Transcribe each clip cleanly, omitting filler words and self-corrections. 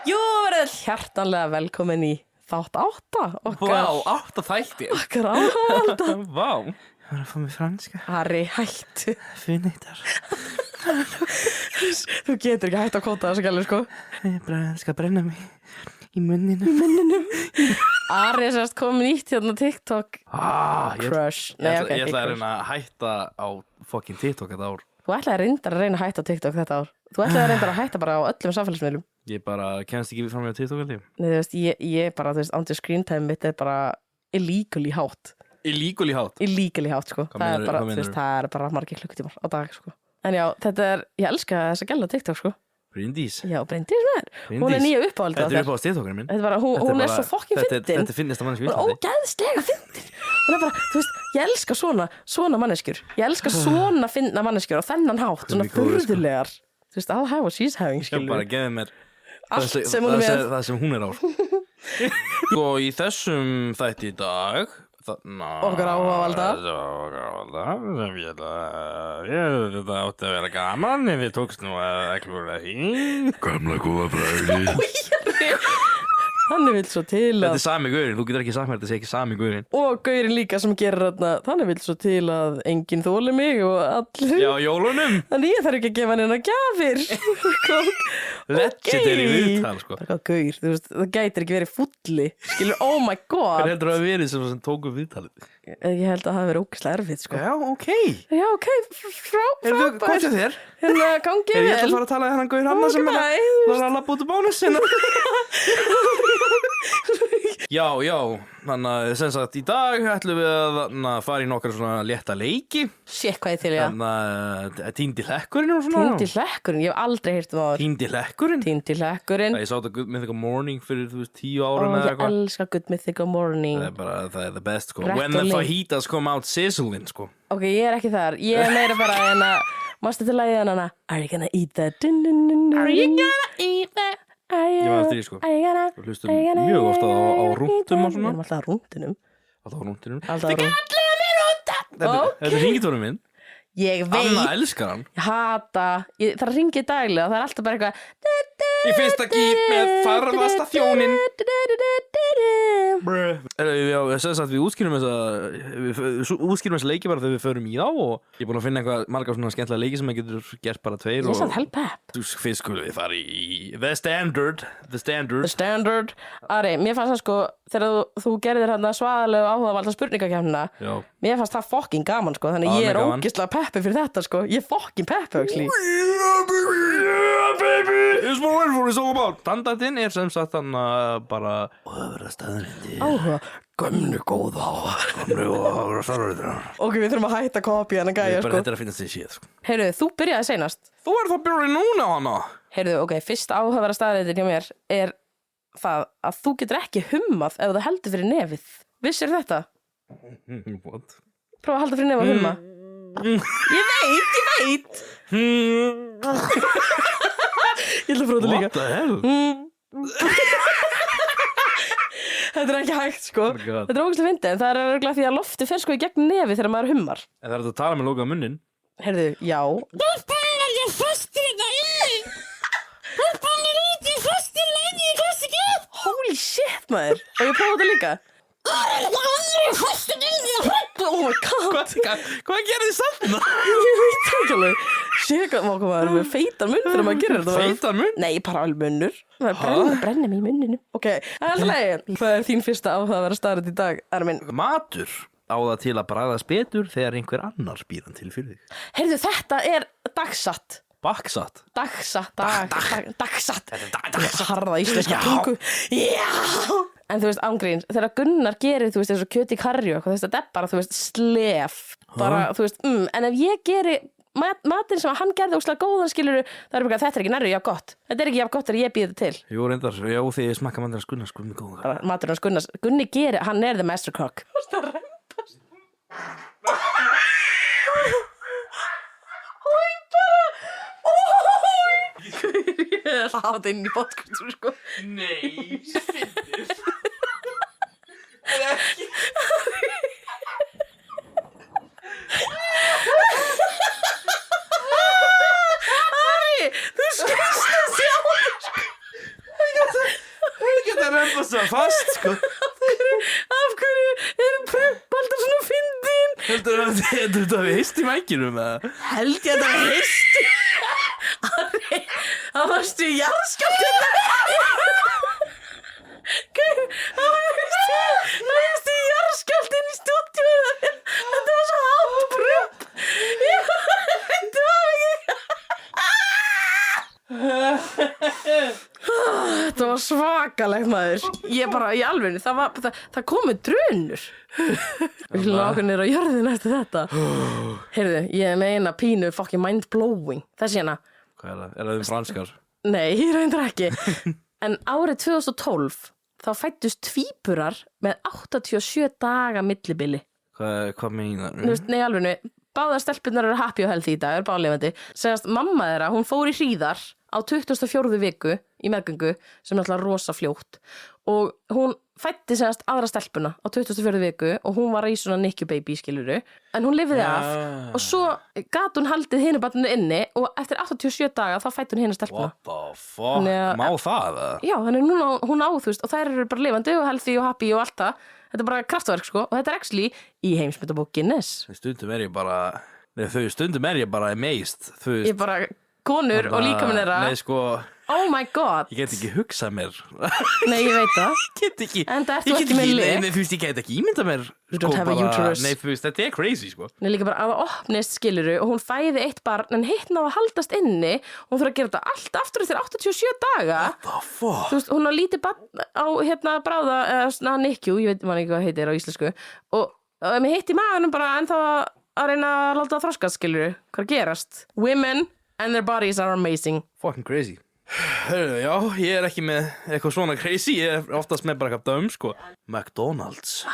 Jú, verið hjartanlega velkomin í þátt 8 okkar. Vá, 8 þættir. Okkar áhalda. Vá. Ég var að fá mig franska. Harry, hættu. Finnitar. Þú getur ekki hætt að kóta þessu gælu, sko. Ég skal brenna mig í munninum. Ari er sérst komin nýtt hérna TikTok crush. Nei, ok, Ég ætla að crush. reyna að hætta á fucking TikTok þetta ár. Þú ætlaði reyndar að reyna að hætta á TikTok þetta ár. Þú ætlaði reyndar að hætta bara á öllum samfélagsmiðlum. Ég bara kemst ekki fram með TikTok allir. Nei, þú veist, ég bara, þú veist, ándi screen time mitt er bara illegally hátt. Illegally hátt. Illegally hátt, sko. Hvað Það er meinarðu- bara, hvað þú veist, meinarðu? það er bara margir klukkutímar á dag, sko. En já, þetta er, ég elska þessa gæla TikTok, sko. Bryndís. Já, Bryndís með. Hún er nýja uppáhaldið Þetta er upp á TikTokurinn minn. Þetta er bara, hún er svo fucking fyndin. Þetta finnist að manneski Hún er ógeðslega fyndin. Hún er bara, þú veist, ég elska svona manneskjur. Ég elska svona fyndna manneskjur á þennan hátt, svona Hún er góð, sko. furðulegar. Þú veist, I'll have what she's having, Ég skilur. bara gefið mér Allt sem hún er með. það sem hún er á. Og í þessum þætti í dag Okkar áhugavalda. Þetta átti að vera gaman en við tókst nú að klúra því. Gamla góða bræði. Þannig vill svo til Þetta að er sami gaurinn, þú getur ekki sagt mér þetta sé ekki sami gaurinn. og gaurinn líka sem gerir þarna, þannig vill svo til að enginn þóli mig og allir. Já, jólunum. Þannig ég þarf ekki að gefa hann eina gjafir. Legendary viðtal, sko. Bara hvað gaur, þú veist, það gætir ekki verið fulli. Skilur, oh my Hver god. heldur það að verið sem tóku viðtalið? Ég held að það hafi verið ógeðslega erfitt, sko. Já, ok. Já, ok, Heyrðu, hvað sé þér? Hérna, gangið Ég ætla vel. að fara að tala við hann gaur hann sem Ok, var að labba út úr bónusina. Já, þannig að sem sagt í dag ætlum við að fara í nokkar svona létta leiki. Shit, hvað ég til, já. Þannig að týndi hlekkurinn og svona. Týndi hlekkurinn, ég hef aldrei heyrt um það. Týndi hlekkurinn? Týndi hlekkurinn. Ég sá þetta Good Mythical Morning fyrir, þú veist, 10 Ó, árum eða ég eitthvað. elska Good Mythical Morning. Það er the best, sko. Brett When og the Link. fajitas come out sizzling, sko. Ok, ég er ekki þar. Ég er meira bara en að, mástu til lagið hana, Are you gonna eat that? Are you gonna eat that? Ég var eftir því, sko. Við hlustum mjög ofta á rúntum og svona. Við erum alltaf á rúndunum. Alltaf á rúntinum. Alltaf á rúndunum. Þetta er ringitórnum minn. Ég veit, Anna elskar hann. ég hata, það ringið daglega, það er alltaf bara eitthvað. Í fyrsta gíp með farfasta þjónin. Já, sem sagt við útskýrum þessa leiki bara þegar við förum í þá og ég er búin að finna eitthvað margar svona skemmtilega leiki sem maður getur gert bara tveir Ég er samt hell pepp. Fyrst skulum við fara í The Standard The Standard. Ari, mér fannst það sko, þegar þú gerðir hérna svaðalegu áhugavalda spurningakefnina, Já. mér fannst það fucking gaman sko, þannig Já, ég er mjög gaman. ógeðslega peppi fyrir þetta sko, ég er fucking peppi actually. Yeah, baby, it's what it's all about. Standardinn er sem sagt hann bara það verða staðrindi Áhuga. Gömlu góða Ok, við þurfum að hætta að kopja hennar gæja sko. Þetta er að finnast því séð sko. Heyrðu, þú byrjaði seinast. Þú er þá björði núna hana. Heyrðu, ok, fyrst áhugaverða staðreitin hjá mér er það að þú getur ekki hummað ef þú heldur fyrir nefið. Vissir þetta? What? Prófa að halda fyrir nefið og humma. Ég veit. Ég ætla að prófa þetta líka. What the hell? Þetta er ekki hægt sko. Oh my God. Þetta er ógeðslega fyndið, en það er örugglega því að lofti fer sko í gegn nefið þegar maður hummar. En það er þetta að tala með lókað munnin. Heyrðu, já. Holy shit, maður. Og ég prófa þetta líka. Oh my god. Hvað gerir þið samt? Ég veit ekki alveg. Shit, hvað maður með feitan munn þegar maður gerir þetta. Feitan munn? Nei, bara alveg munnur. Það brennir mig í munninu. Ok, alltaf leið. Hvað er þín fyrsta áhuga að vera staðrætt í dag, Armin? Matur á það til að bragðast betur þegar einhver annar býr hann til fyrir þig. Heyrðu, þetta er dagsatt. Baksatt. Dagsatt. Harða íslenska tungu. Já. En þú veist, ángríns, þegar Gunnar gerir, þú veist, þessu kjöt í karri og eitthvað, þetta er bara, þú veist, slef. Bara, þú veist, en ef ég geri matinn sem hann gerði óslega góðan, skiluru, það er bara, þetta er ekki nærri jafn gott. Þetta er ekki jafn gott þegar ég býð þetta til. Jú, reyndar, já, þegar ég smakka mandar Gunnars, sko, mjög góða. Maturinn hans Gunnars, Gunni gerir, hann er the master cook. Það er reyndast. Ég ætla að hafa þetta inn í podcastum, sko. Nei, fyndið. Ari, þú skilst að sjá. Klappa svo fast, sko. Af hverju eru Prump alltaf svona fyndin? Heldur þetta við hist í mækinum, eða? Held ég að það var heisti. Ari, það varstu í jarðskjálftina. Það varstu í jarðskjálftin í stúdíóinu. Þetta var svo hátt Prump. Þetta var ekki. Þetta var svakalegt maður. Ég bara, í alvegni, það komu drunur. Við hljóðum okkur niður á jörðina eftir þetta. Heyrðu, ég meina pínu fucking mind-blowing. Þessi hérna. Hvað er það? Er það franskar? Nei, ég reyndar ekki. En árið 2012 þá fættust tvíburar með 87 daga millibili. Hvað meinar? Nei, alvegni, báðar stelpunnar eru happy og healthy í dag, eru báðlifandi. Segast mamma þeirra, hún fór í hríðar á 24. viku í meðgöngu sem er alltaf rosa fljótt og hún fætti segast aðra stelpuna á 24. viku og hún var í svona NICU baby skiluru en hún lifði af og svo gat hún haldið hinu barninu inni og eftir 87 daga þá fætti hún hinu stelpuna. What the fuck? Má það? Já, þannig núna hún á þú veist og þær eru bara lifandi og healthy og happy og allt það. Þetta er bara kraftverk sko og þetta er actually í heimsmetabók Guinness. Stundum er ég bara amazed. Ég bara konur og líkaminn þeirra. Nei sko, oh my god. ég get ekki hugsað mér. Nei, ég veit það. Ég get ekki. Enda ertu ekki með lið. Nei, þú veist, ég get ekki ímyndað mér. You don't have a uterus. Nei, þú veist, þetta er crazy sko. Nei, líka bara að það opnist skiluru og hún fæði eitt barn en hitt ná að haldast inni og hún þarf að gera þetta allt aftur eftir 87 daga. What the fuck? Þú veist, hún á lítið barn á bráða eða NICU, ég veit man ekki hvað heitir á íslensku og með hitt í maðunum bara ennþá að reyna að láta það þroskast skiluru. Hvað gerast? Women and their bodies are amazing. Fucking crazy. Hörru, já, ég er ekki með eitthvað svona crazy, ég er oftast með bara eitthvað döm, sko. McDonald's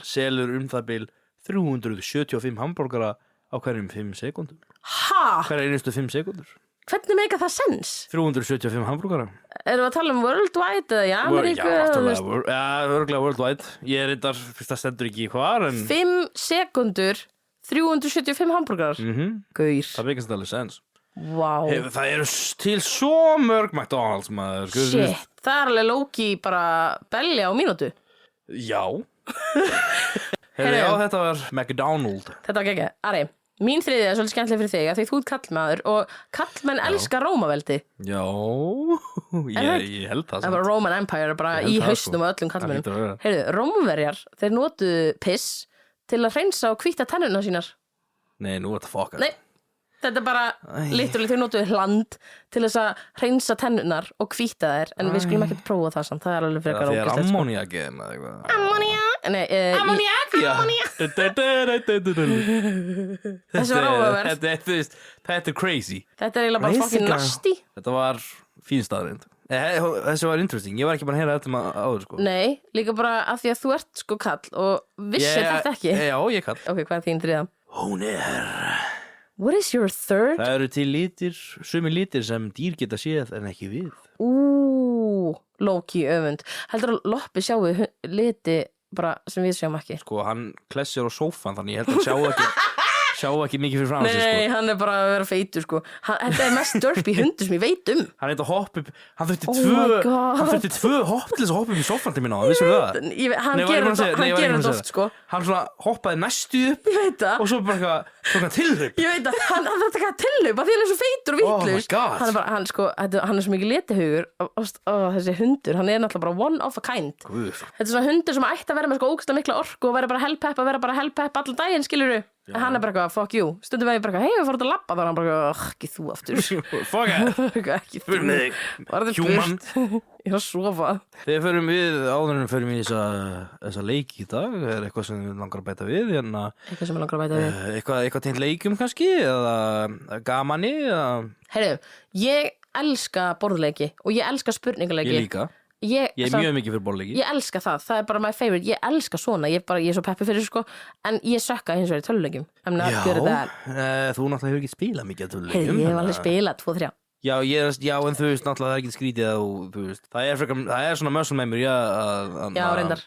selur það bil 375 hambúrgara á hverjum 5 sekúndum. Ha? Hverja einustu 5 sekúndur. Hvernig meika það sens? 375 hambúrgara. Erum við að tala worldwide eða í Ameríku? Já, örgulega worldwide. Ég er reyndar, það stendur ekki hvar, en 5 sekúndur 375 hambúrgarar. Gaur. það veikast alveg sens. Vá. Það eru til svo mörg McDonald's, maður. Shit, það er alveg lóki bara belja á mínútu. Já. Já, þetta var McDonald. Þetta var geggjað. Ari, mín þriðja er svolítið skemmtileg fyrir þig að því þú ert kallmaður og kallmenn elska Rómaveldi. Já, ég held það. Það var Roman Empire bara í hausnum á öllum kallmennum. Heyrðu, Rómverjar, þeir notuðu piss til að hreinsa og hvíta tennurnar sínar. Nei, nú er þetta fokkað. Nei, þetta er bara literally þau notuðu hland til þess að hreinsa tennurnar og hvíta þær en við skulum ekkert prófa það samt, það er alveg frekar ógeðslegt. Það er ammóníakið eða eitthvað. Ammóníak. Þessi var áhugaverð. Þetta er crazy. Þetta er eiginlega bara fucking nasty. Þetta var fín staðrind. Þessi var interesting, ég var ekki bara að heyra þetta með áður sko. Nei, líka bara af því að þú ert sko kall og vissir þetta ekki. Já, ég kall. Ok, hvað er þín þriðja? Hún er... What is your third? Það eru til sumir litir sem dýr geta séð en ekki við. Loki öfund. Heldur að Loppi sjáu liti bara sem við sjáum ekki. Sko, hann klessir á sófan þannig ég held að sjá ekki mikið fyrir frá sig sko. Nei, hann er bara að vera feitur sko. Þetta er mest derpy hundur sem ég veit um. Hann eitthvað hopp upp, hann þurfti tvö hopp til þess að hoppa upp í sófan til mín á, vissum við það? Hann gerir þetta oft sko. Hann svona hoppaði næstu upp og svo bara eitthvað tilhlaup. Ég veit að hann þetta eitthvað tilhlaup að því hann er svo feitur og vitlaus. Oh my god. Hann er svo mikið letihugur. Þessi hundur, hann er náttúrulega bara one of a kind. Þetta er svona hundur sem ætti að vera með sko ógeðslega mikla orku og vera bara helpepp allan daginn, skilurðu. En hann er bara eitthvað, fuck you. Stundum við bara eitthvað, við fórum út að labba. Þá er hann bara eitthvað, ekki þú aftur. Fuck it. Ekki þú. Human. Ég er að sofa. Þegar áður en förum við þessa leiki í dag. Er eitthvað sem við langar að bæta við? Eitthvað sem við langar að bæta við. Eitthvað tengt leikum kannski? Eða gamani? Heyrðu, ég elska borðleiki og ég elska spurningaleiki. Ég líka. Ég er mjög mikið fyrir borðleiki. Ég elska það er bara my favorite. Ég elska svona, ég er svo peppi fyrir sko. En ég sökka hins vegar í töluleikjum. I'm not good at that. Þú náttúrulega hefur ekki spilað mikið að töluleikjum. Heyrðu, ég hef alveg spilað 2-3. Já, en þú veist náttúrulega það er ekki skrítið að þú veist. Það er svona muscle memory Já, reyndar.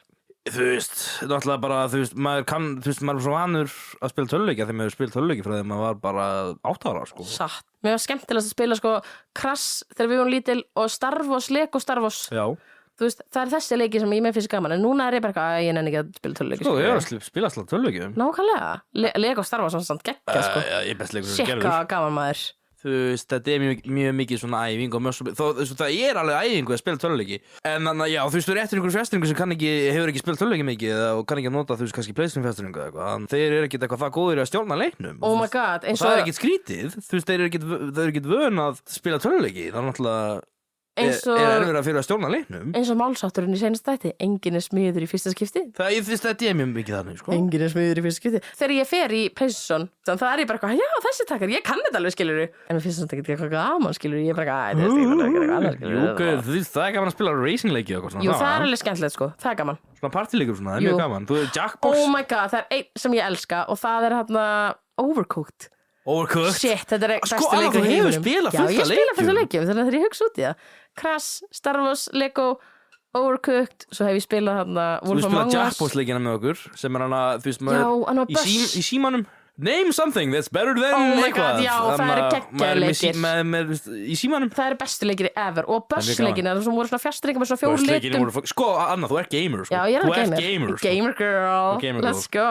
Þú veist, náttúrulega bara maður er svo vanur að spila töluleiki þegar maður spila töluleiki frá þegar maður var bara 8 ára sko. Satt. Mér var skemmtilegast að spila sko Crash þegar við vorum lítil og Star Wars, Lego Star Wars. Já. þú veist, það þessi leiki sem ég með finnst gaman en núna ég bara eitthvað, ég nenni ekki að spila töluleiki Sko, ég var að spila alltaf töluleiki Nákvæmlega, Lego Star Wars samt geggja sko ég er best leikur sem Sjekka gerður gaman maður Þú veist, þetta er mjög mikið svona æfing og það er alveg æfingu að spila töluleiki en þannig að já, þú veist, þú er eftir einhverjum fjastringu sem hefur ekki spilað töluleiki mikið og kann ekki að nota, þú veist, kannski PlayStation fjastringu eða eitthvað, þeir eru ekkert eitthvað það góðir að stjórna leiknum Oh my god, og það er ekkert skrítið, þú veist, þeir eru ekkert vön að spila töluleiki, það er náttúrulega er erfiðara fyrir að stjórna leiknum eins og málsátturinn í seinasta þætti enginn er smiður í fyrsta skipti ég finnst þetta mjög mikið þannig sko. Enginn er smiður í fyrsta skipti þegar ég fer í PlayStation þannig það ég bara eitthvað, já þessi takkar, ég kann þetta alveg skilur en mér finnst þetta ekki eitthvað gaman skilur ég bara það er gaman að spila racingleiki jú það er alveg skemmtilegt sko, það er gaman svona partyleikur svona, það er mjög gaman þú er Jackbox oh my god, það er einn sem ég elska og það er hérna Overcooked Shit, þetta er besti leikur í heiminum Já, ég spila fullt af leikjum þannig að þegar ég hugsa út í það Crash, Star Wars, Lego, Overcooked Svo hef ég spilað hann Þú spilað Jackbox leikina með okkur sem er hann að, þú veist, maður í símanum Name something that's better than Oh my god, já, það eru geggjaðir leikir Í símanum Það eru bestu leikir ever Og Buss-leikina, sem voru svona fjastringar með svona 4 litum Sko, Anna, þú ert gamer sko. Já, ég er gamer Gamer girl, let's go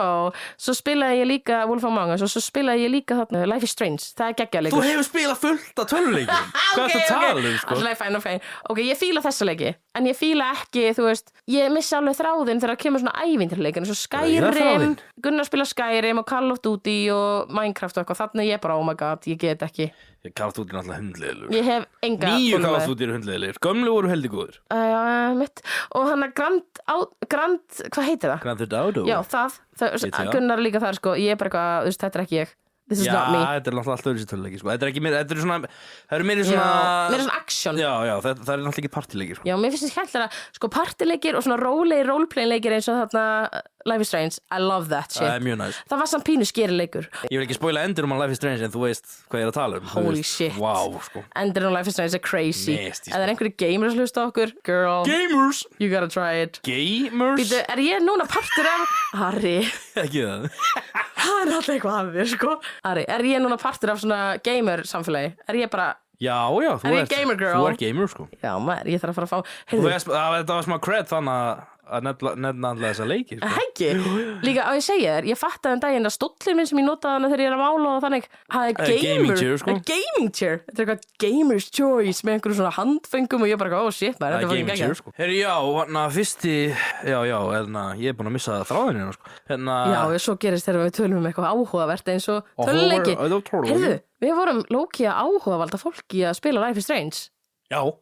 Svo spilaði ég líka Wolf Among Us Og svo spilaði ég líka þarna Life is Strange Það er geggjaðir leikur Þú hefur spilað fullt af töluleikum Hvað er það að tala sko? Alltaf fæn Ok, ég fíla þessa leiki En ég fíla ekki, þú veist Ég missi alveg þráðinn þegar það kemur svona ævintýrleikir Svo Skyrim, Gunnar spila Skyrim og Call of Duty og Minecraft og eitthvað þannig ég bara oh my god, ég get ekki Call of Duty er náttúrulega hundleðilegur Ég hef enga Nýju Call of Duty eru hundleðilegir Gömlu voru heldig góður mitt Og hann að Grand, hvað heitir það? Grand Theft Auto Já, það Gunnar líka þar sko, ég er bara eitthvað, þú veist, þetta er ekki ég This is not me þetta er náttúrulega alltaf öðruvísi töluleiki sko. Þetta er ekki meira, þetta er svona það eru meira svona meira svona action Já, það er náttúrulega ekki partyleikir sko. Já, mér finnst þetta skemmtilega sko partyleikir og svona rólegir roleplay-leikir eins og þarna Life is Strange I love that shit Það er mjög næst Það var samt pínu skerileikur Ég vil ekki spoila endur á Life is Strange en þú veist hvað ég er að tala um Holy shit Wow, sko Endur á Life is Strange er crazy Nasty, sko. Eða er einhverju gamers hlusta okkur Girl Gamers You gotta try it Gamers Býtu, er ég núna partur af Harry Ekki það Það er alltaf eitthvað af þér sko Harry, er ég núna partur af svona gamer samfélagi Er ég bara Já, þú ég gamer girl? Þú ert gamer sko Já, maður, ég þarf að fara að fá Það var smá cred þannig að nefna alltaf þessa leiki sko. Ekki, líka á ég segja þér ég fattaði daginn að stóllin minn sem ég notaði hana þegar ég er að mála og þannig gaming chair, sko. Gaming chair, þetta er eitthvað gamer's choice með einhverjum svona handfengum og ég bara oh shit maður, þetta er gaming chair sko. Herri, fyrsti ég er búin að missa þráðinu sko. Já, svo gerist þegar við tölum eitthvað áhugavert eins og töluleiki Heyrðu, við vorum lókið að áhugavalda fólki að spila Life is Strange Já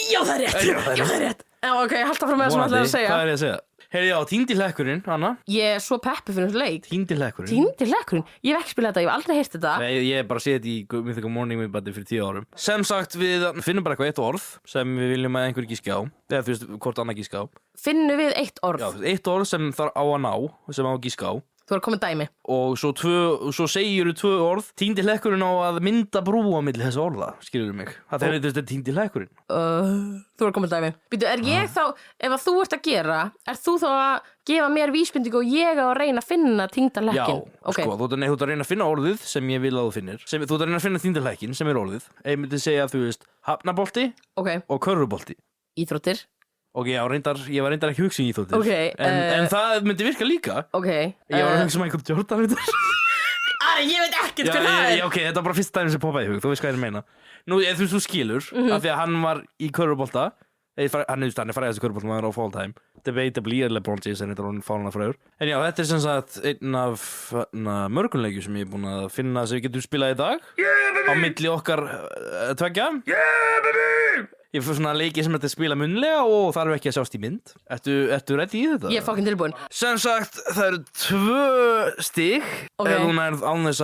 Já, það er rétt ok, halda frá með það sem ætlaði að segja Hvað er ég að segja? Heyri, Týndi hlekkurinn, Anna Ég er svo peppi fyrir þessu leik Týndi hlekkurinn Ég hef ekki spilað þetta, ég hef aldrei heyrt þetta Nei, ég hef bara séð þetta í Mythical Morning Mythbandi fyrir 10 árum Sem sagt, við finnum bara eitthvað eitt orð sem við viljum að einhver gíska á eða þú veist, hvort annað gíska á Finnum við eitt orð? Já, eitt orð sem þarf á að ná sem á að gíska á Þú er komið dæmi Og svo segir þú 2 orð Týndi hlekkurinn á að mynda brú á milli þessa orða Skilurðu mig Það er þetta týndi hlekkurinn Þú er komið dæmi Býtu, er ég þá, ef að þú ert að gera Er þú þá að gefa mér vísbendingu og ég á að reyna að finna týnda hlekkin? Já, sko, þú ert að reyna að finna orðið sem ég vil að þú finnir Þú ert að reyna að finna týnda hlekkin sem er orðið Ég myndi segja, þú veist, hafnabolti og körfubolti Íþróttir Ok, já, ég var reyndar ekki hugsa í íþróttir en það myndi virka líka Ég var að hugsa einhvern Jordan ég veit ekkert hver það er Ok, þetta er bara fyrsta dæmi sem poppaði í hug, þú veist hvað ég meina Nú, þú skilur, af því að hann var í körfubolta hann er fræðasti körfubolta maður á full time Debatably er LeBron James en þetta er hann fána fræður En já, þetta er sem sagt einn af mörgunleikjum sem ég er búin að finna sem við getum spilað í dag Á milli okkar tveggja Ég fyrir svona leiki sem þetta spila munnlega og þarf ekki að sjást í mynd Ertu ready í þetta? Ég er fucking tilbúin Sem sagt, það eru 2 stig ef hún er án þess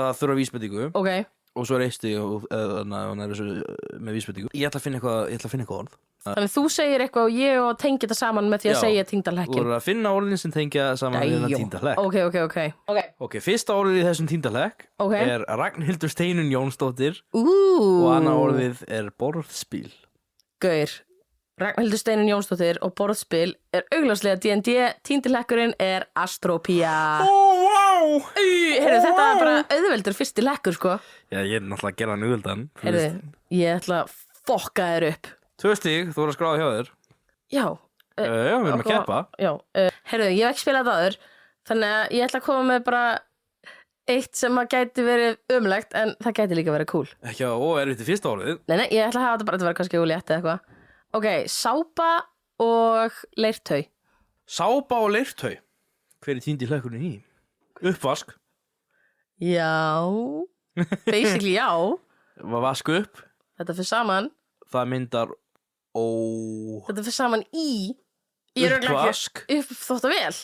að þurfa vísbendingu Og svo er 1 stig með vísbendingu Ég ætla að finna eitthvað orð Þannig þú segir eitthvað og ég og tengi þetta saman með því að segja týnda hlekkin Þú voru að finna orðin sem tengja saman við það týnda hlekk Ok, fyrsta orðið í þessum týnda hlekk er Ragnhildur Steinunn Jónsdóttir Og annað orðið er borðspil Gaur, Ragnhildur Steinunn Jónsdóttir og borðspil er augljóslega D&D Týndi hlekkurinn er Astropía wow Heyrðu, þetta er bara auðveldur fyrsti hlekkur sko Já, ég er náttúrulega að gera hann auðveldan Heyrðu, ég ætla að fokka þér upp 2 stig, þú voru að skráða hjá þér. Já. Já, við erum að keppa. Já. Heyrðu, ég hef ekki spilað þetta áður. Þannig að ég ætla að koma með bara eitt sem að gæti verið ömlegt, en það gæti líka verið cool. Ekki að óerfitt í fyrsta orðið. Nei, ég ætla að hafa þetta bara að vera kannski ólétt eða eitthvað. Ok, sápa og leirtau. Sápa og leirtau. Hver er týndi hlekkurinn í? Uppvask. Já. Basically já. Vask upp. Þetta fyrir saman. Það myndar Þetta fyrir saman í uppvask. Uppþvottavél.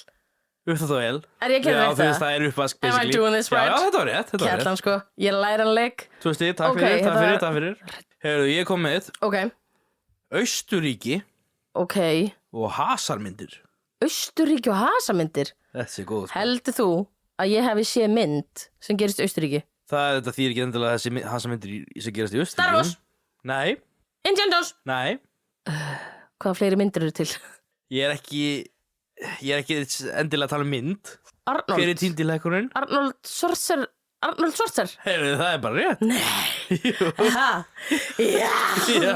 Uppþvottavél. Er ég að gera þetta? Já, það er uppvask basically. Am I doing this right? Já, þetta var rétt. Kellan sko, ég læra hann leik. 2 stig, takk fyrir. Heyrðu, ég kom með Ok. Austurríki. Ok. Og hasarmyndir. Austurríki og hasarmyndir? Þetta er góð. Heldur þú að ég hefi séð mynd sem gerist í Austurríki? Þetta þýðir ekki endilega þessi hasarmyndir sem gerast í Austurríki. Star Wars. Nei. Indiana Jones. Nei. Hvaða fleiri myndir eru til? Ég er ekki endilega að tala um mynd. Arnold. Hver er týndi hlekkurinn? Arnold Schwarzenegger. Heyrðu, það er bara rétt. Nei. Já.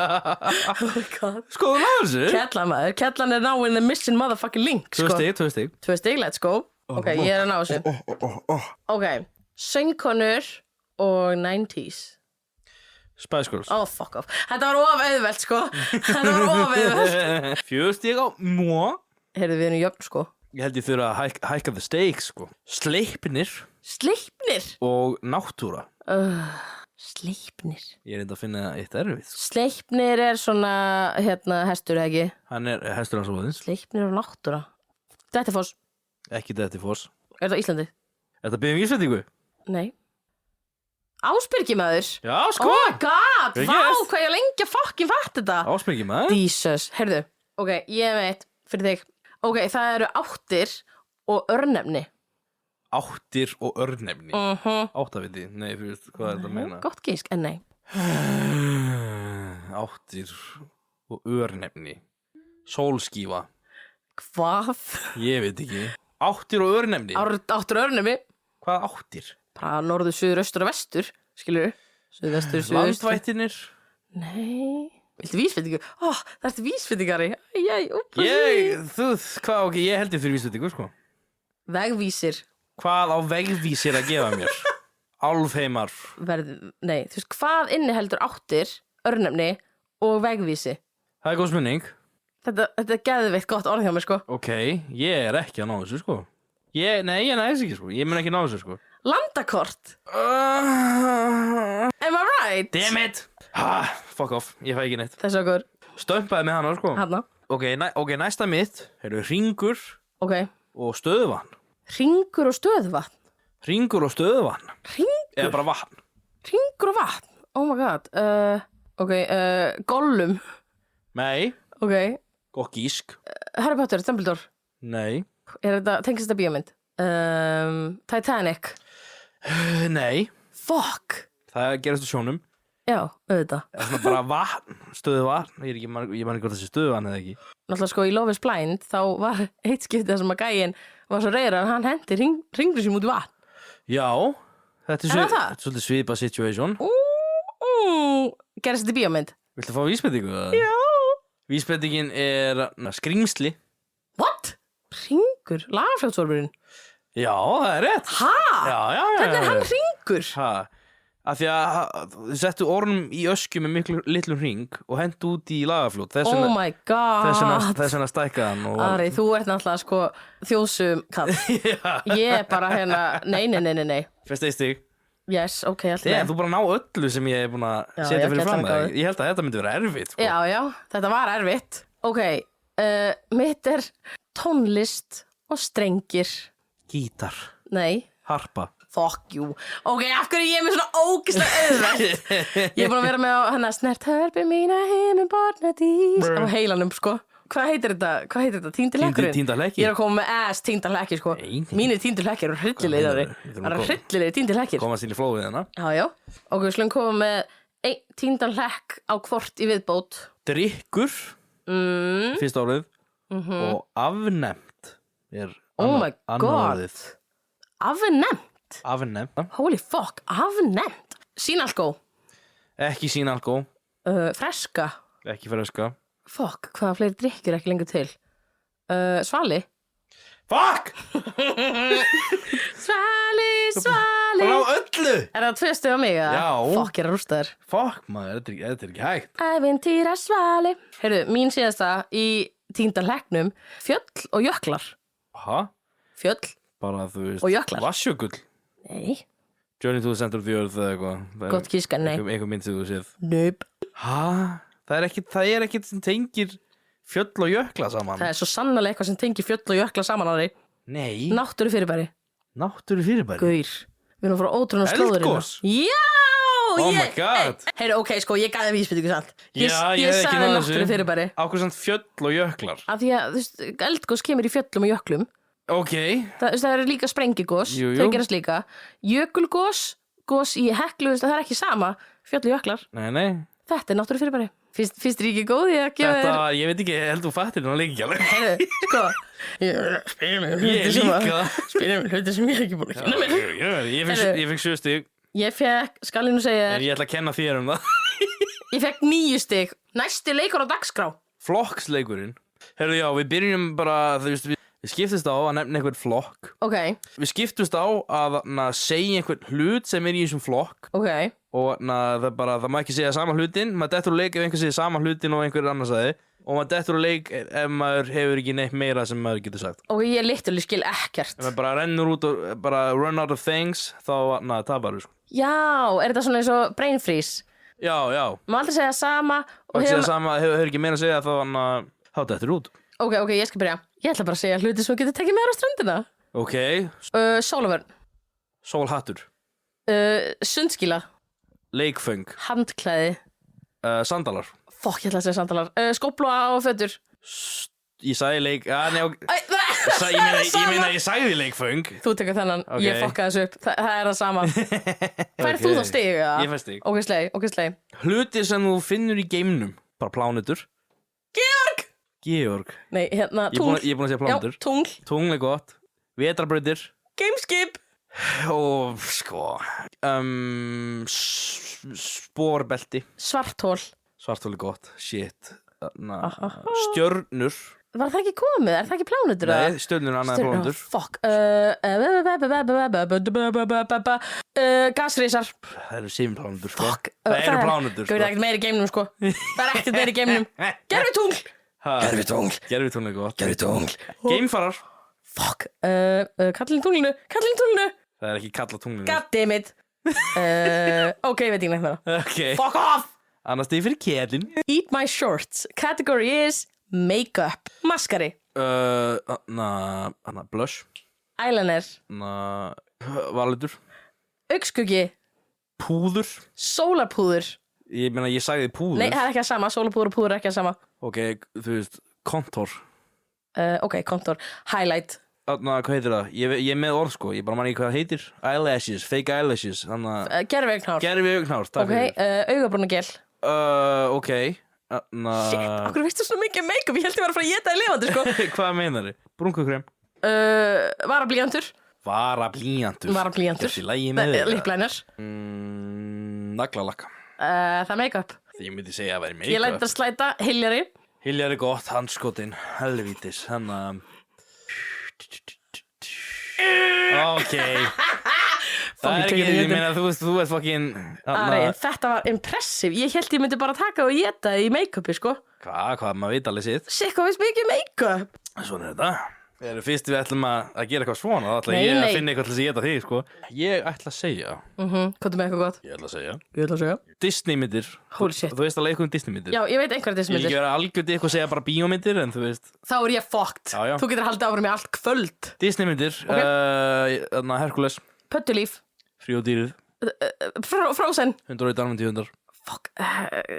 Oh my god. Skoðum á þessu. Kellan maður. Kellan er now in the mission motherfucking link. 2 stig. 2 stig, let's go. Ok, ég er að ná þessu. Ok, söngkonur og 90s. Spice Girls. Oh, fuck off. Þetta var of auðvelt, sko. Þetta var of auðvelt. 4 stig á mó. Heyrðu, við erum jöfn, sko. Ég held ég þurfa að hækka the stakes, sko. Sleipnir. Sleipnir? Og náttúra. Sleipnir. Ég er enda að finna eitt erfið. Sleipnir er svona, hestur, ekki? Hann er hestur hans óðins. Sleipnir og náttúra. Dettifoss. Ekki Dettifoss. Er það Íslandi? Er það byggðum Íslandingu? Nei. Ásbyrgi maður. Já, sko. Oh my god, Vel vá, gert. hvað ég lengi að fucking fatt þetta. Ásbyrgi maður. Jesus, heyrðu. Ok, ég veit, fyrir þig. Ok, það eru áttir og örnefni. Áttir og örnefni. Áttaviti, nei, þú veist, hvað er þetta að meina? Gott gísk, en nei. Áttir og örnefni. Sólskífa. Hvað? Ég veit ekki. Áttir og örnefni. Áttir og örnefni. Hvað áttir? Bara norður, suður, austur og vestur, skilur. Suðvestur, suðaustur. Landvættinir. Nei. Viltu vísbendingu? Það ertu vísbendingari. Ok, ég held ég fyrir vísbendingu, sko. Vegvísir. Hvað á vegvísir að gefa mér? Álfheimar. Nei, þú veist, hvað inniheldur áttir, örnefni og vegvísi? Það er góð spurning. Þetta er geðveikt gott orð hjá mér, sko. Ok, ég er ekki að ná þessu, sko. Nei, ég næs ekki, sko. Ég mun ekki ná þessu, sko. Landakort. Am I right? Damn it. Fuck off, ég fæ ekki neitt. Þessu okkur. Stömpaði með hana, sko. Hanna. Ok, næsta mitt. Hringur Ok. og stöðuvatn. Hringur og stöðuvatn. Hringur og stöðuvatn. Hringur? Eða bara vatn. Hringur og vatn. Oh my god. Ok, Gollum. Nei. Ok. Gott gísk. Harry Potter, Dumbledore. Nei. Tengist þetta bíómynd? Titanic. Nei. Fuck. Það gerast á sjónum. Já, auðvitað. Það er svona bara vatn, stöðuvatn. Ég man ekki hvort þessi stöðuvatn eða ekki. Náttúrulega sko í Love is Blind þá var eitt skiptið sem að gæinn var svo reyður að hann hendi hringur sér út í vatn. Já, þetta er svolítið svipað situation. Gerist þetta í bíómynd? Viltu fá vísbendingu? Já. Vísbendingin er skrýmsli. What? Hringur? Lagarfljótsvormurinn? Já, það er rétt. Ha? Já. Hvernig er hann hringur? Af því að þau settu orm í öskju með miklu litlum hring og hendu út í lagarfljót. Oh my god. Þess vegna stækkaði hann. Ari, þú ert náttúrulega sko þjóðsum kall. Ég er bara hérna, nei. Fyrst eitt stig. Yes, ok, alltaf. Þú bara ná öllu sem ég er búin að setja fyrir fram það. Ég held að þetta myndi vera erfitt. Sko. Já, þetta var erfitt. Ok, mitt er tónlist og strengir. Gítar. Nei. Harpa. Fuck you. Ok, af hverju ég er með svona ógeðslega auðvelt? Ég er búin að vera með á hann að snert hörpi mína heim barnadís á heilanum, sko. Hvað heitir þetta? Týndilekkurinn? Týndalekki. Ég er að koma með ass týndalekki, sko. Mínir týndalekkir eru hryllilegir. Það eru hryllilegir týndalekkir. Komast til í flóið hérna. Já. Og við slum koma með einn týndalekk á hvort í viðbót. Drykkur. Fyrst árið. Og afnefnt er annað orðið. Afnefnt? Afnefnt. Holy fuck, afnefnt. Sínalkó. Ekki sínalkó. Freska. Ekki freska. Fuck, hvaða fleiri drikkjur ekki lengur til? Svali? Fuck! Svali Bara á öllu! Er það 2 stig á mig? eða? Já. Fuck, ég er að rústa þér Fuck maður, þetta er ekki hægt Ævintýra svali Heyrðu, mín síðasta í 10. hlekknum Fjöll og jöklar Ha? Fjöll Bara þú veist Og jöklar. Vassjökull Nei, Journey to the Center of the Earth eða eitthvað gott kíska, nei Eitthvað mynd sem þú séð Nöp Ha? Það er ekkit sem tengir fjöll og jökla saman Það er svo sannarlega eitthvað sem tengir fjöll og jökla saman á því Nei Náttúru fyrirbæri Náttúru fyrirbæri Gaur Við erum að fara ótrúna slóður Eldgos? Já Oh my god. Heyrðu, ok, sko, ég gaf þeim vísbendingu samt Já, ég Ég hef ekki sagði náð náttúru þessu. fyrirbæri Ákveð samt fjöll og jöklar Af því að, þú veist, eldgos kemur í fjöllum og jöklum Ok Það er líka sprengigos Jú, jú. Þau gerast líka Jökulgos Gos í heklu, þú veist, það er ekki sama Fjöll og jöklar Nei Þetta er náttúru fyrirbæri Fyrst er ekki góð ég að gefa Þetta, þér ég veit ekki, ég held þú fattir nú lengi alveg Heyrðu, sko Spyrir mig Ég líka Spyrir mig hluti sem ég er ekki búin að kynna mér Ég fekk 7 stig Ég fekk, skal ég nú segja En þér ég ætla að kenna þér um það Ég fekk 9 stig Næsti leikur á dagskrá Flokksleikurinn Herru já, við byrjum bara, þú veist, við skiptust á að nefna einhvern flokk Ok, Við skiptust á að segja einhvern hlut sem er í þessum flokk ok Og það má ekki segja sama hlutin Maður dettur úr leik ef einhver segir sama hlutin og einhver annar sagði Og maður dettur úr leik ef maður hefur ekki neitt meira sem maður getur sagt Ok, ég literally skil ekkert Ef maður bara rennur út og bara run out of things Þá, taparu sko Já, er þetta svona eins og brain freeze Já, Má aldrei segja sama Og segja sama, hefur ekki meira að segja þá dettur út Ok, ég skal byrja Ég ætla bara að segja hluti sem getur tekið með þér á ströndina Ok, Sólavörn sólhattur Sundskíla Leikföng Handklæði Sandalar Fokk, ég ætla að segja sandalar Skóflóa og fötur Ég sagði leik nei, Æ, Ég meina ég sagði leikföng Þú tekur þennan, Ok. ég fokkaði þessu upp Það er það sama Færð þú þá stig, eða? Ég fæ stig Ok, slei Hluti sem þú finnur í geimnum Bara plánetur Georg Nei, hérna, Ég er tungl búin að segja Já, plánetur tungl Tungl er gott Vetrarbrautir Gameskip Og sko Spórbelti Svarthól Svarthól er gott Shit Stjörnur Var það ekki komið? Er það ekki plánutur? Nei, stjörnur er annað en plánetur Fuck Gasrísar Það eru 7 plánetur sko Fuck Það eru plánetur Gauð, það er ekkert meira í geimnum sko Það er ekkert meira í geimnum Gervitungl Gervitungl er gott Gervitungl Geimfarar Fuck Kallinn tunglinu Það er ekki kalla tunglinu Goddammit Ok, veit ég neitt meira Ok Fuck off Annars stig fyrir kélin Eat my shorts Category is Makeup Maskari Blush Eyeliner Valutur Augskuggi Púður Sólarpúður Ég meina ég sagði púður Nei, það er ekki að sama Sólarpúður og púður er ekki að sama Ok, þú veist Kontor Ok, kontor Highlight Hvað heitir það? Ég er með orð sko Ég bara man ekki hvað það heitir Eyelashes, fake eyelashes Gerviaugnhár Gerfi augnhár, takk Ok, augabrúnagel Ok Shit, okkur veistu svo mikið make-up Ég held ég var að fara að geta í lifandi sko Hvað meinar þið? Brúnkukrem Varablíjantur Varablíjantur Varablíjantur Þessi lægi með þér Liplænir Naglalakka Það er make-up Ég myndi segja að vera Ég læt make-up að slæta Hiljari Hiljar er gott, handskotin Helvítis, Ok Það er ekki, ég meina þú ert fucking Ari, þetta var impressive Ég held ég myndi bara taka og geta í make-upi sko Hvað, maður veit alveg sitt Shit, hvað veist mikið make-up Svona er þetta Fyrst við ætlum að gera eitthvað svona Þá ætla Nei, ég að nei. finna eitthvað til að geta þig sko. Ég ætla að segja Hvað er með eitthvað gott? Ég ætla að segja Ég ætla að segja Disney myndir Holy shit. Þú veist alveg eitthvað um Disney myndir Já, ég veit einhverja Ég vil dismyndir ekki vera algjörði eitthvað að segja bara bíómyndir En þú veist Þá er ég fucked Já, já. Þú getur haldið áfram í allt kvöld Disney myndir Hercules Pöttulíf Frí og dýrið Frozen 101 alveg 200 Fuck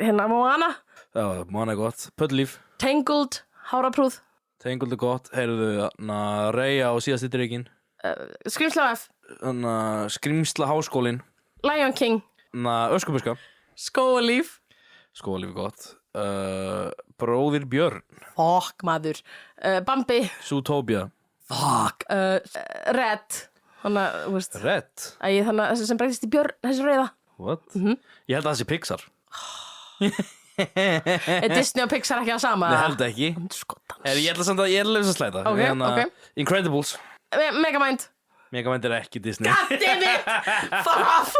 Hérna Moana Já, manna er gott Pöllíf Tangled Háraprúð Tenguldu gott Heyrðu Reyja og síðasti dreikin Skrimsla F Skrimsla háskólin Lion King Öskubuska Skóalíf Skólífi gott Bróðir Björn Fuck maður Bambi Zootopia Fuck Red Þannig að, þú veist Red Þannig að sem breytist í björn Þessi rauða What? Ég held að það sé Pixar Er Disney og Pixar ekki að sama? Nei, held ekki. Skotans. Ég ætla samt að ég er að slæta. Ok, ok. Incredibles. Megamind. Megamind er ekki Disney. God damn it! Fuck off!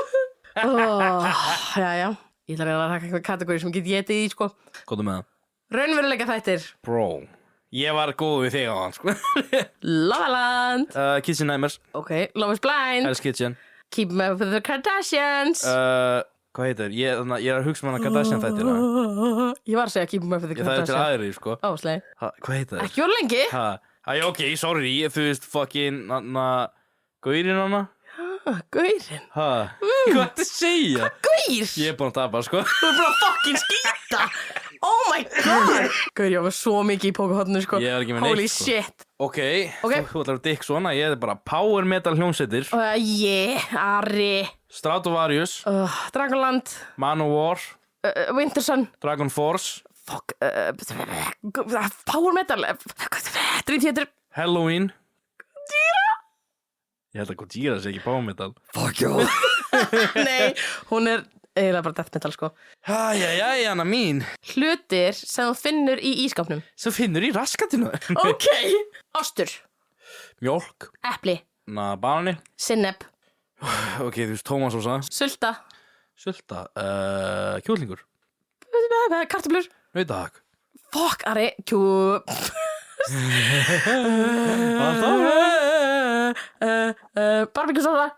Jæja. Ég ætla að reyna að taka eitthvað kategóri sem get getið í, sko. Góðum með það. Raunveruleika þættir. Bro. Ég var góð við þig á hann, sko. Love Island. Kitchen Nightmares. Ok, Love is Blind. Hell's Kitchen. Keep Up with the Kardashians. Hvað heitir? Ég er að hugsa hana Kardashian þættina. Ég var að segja Keep Up with the Það er til Kardashians. aðri, sko. Ósleg. Hvað heitir það? Ekki voru lengi. Ok, sorry. Þú veist, fucking, gaurinn hana. Gaurin. Hvað ertu að segja? Gaur. Ég er búin að tapa, sko. Þú er bara að fucking skýta. Oh my god. Gaur, ég var svo mikið í pókahotnu, sko. Ég var ekki með neitt, Holy sko. shit. Ok, þú ætlar að dikk svona. Ég er bara power metal hljómsveitir. Ari. Stratovarius. Dragonland. Manowar. Wintersun. Dragon Force. Fuck. Power metal. Dream Theater. Halloween. Ég held að Gojira sé ekki power metal. Fuck you. Nei, hún er eiginlega bara death metal, sko. Anna mín. Hlutir sem þú finnur í ískapnum. Sem finnur í raskatinu. Ok. Ostur. Mjólk. Epli. Banani. Sinneb. Ok, þú veist tómasósa. Sulta. Sulta. Kjúklingur. Kartöflur. Nautahakk. Fuck, Ari. Barbecue-sósa.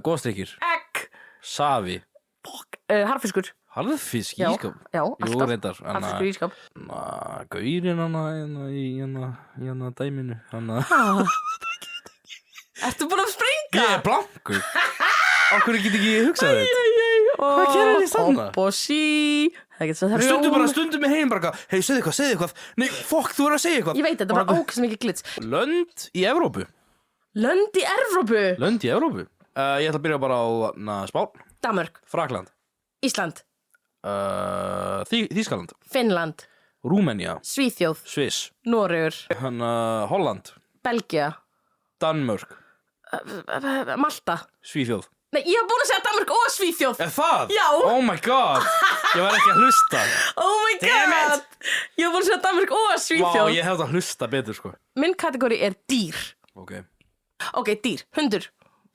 Góðstrykkir. Egg. Safi. Fuck. Harðfiskur. Harðfisk í ískap. Já, Jú, alltaf. reyndar. Harðfiskur í ískap. Gaurinn hana í dæminu. Ertu búin að springa? Ég er blankur. Okkur get ekki hugsað þetta. Hvað gerir þið sanna? Kombosi. Það getur svo Stundum með heim bara hei, segðu eitthvað. Nei, fokk, þú er að segja eitthvað. Ég veit, þetta er bara ókvæmst mikið glits. Lönd í Evrópu. Lönd í Evrópu. Ég ætla að byrja bara á Spán. Danmörk. Frakland. Ísland. Þýskaland. Finnland. Rúmenía. Svíþjóð. Sviss. Noregur. Holland. Belgia. Danmörk. Malta. Svíþjóð. Nei, ég hef búin að segja Danmörk og Svíþjóð. Er það? Já. Oh my god. Ég var ekki að hlusta. Oh my god. Ég hef búin að segja Danmörk og Svíþjóð. Ég hefði að hlusta betur, sko. Minn kategóri er dýr. Ok, dýr. Hundur.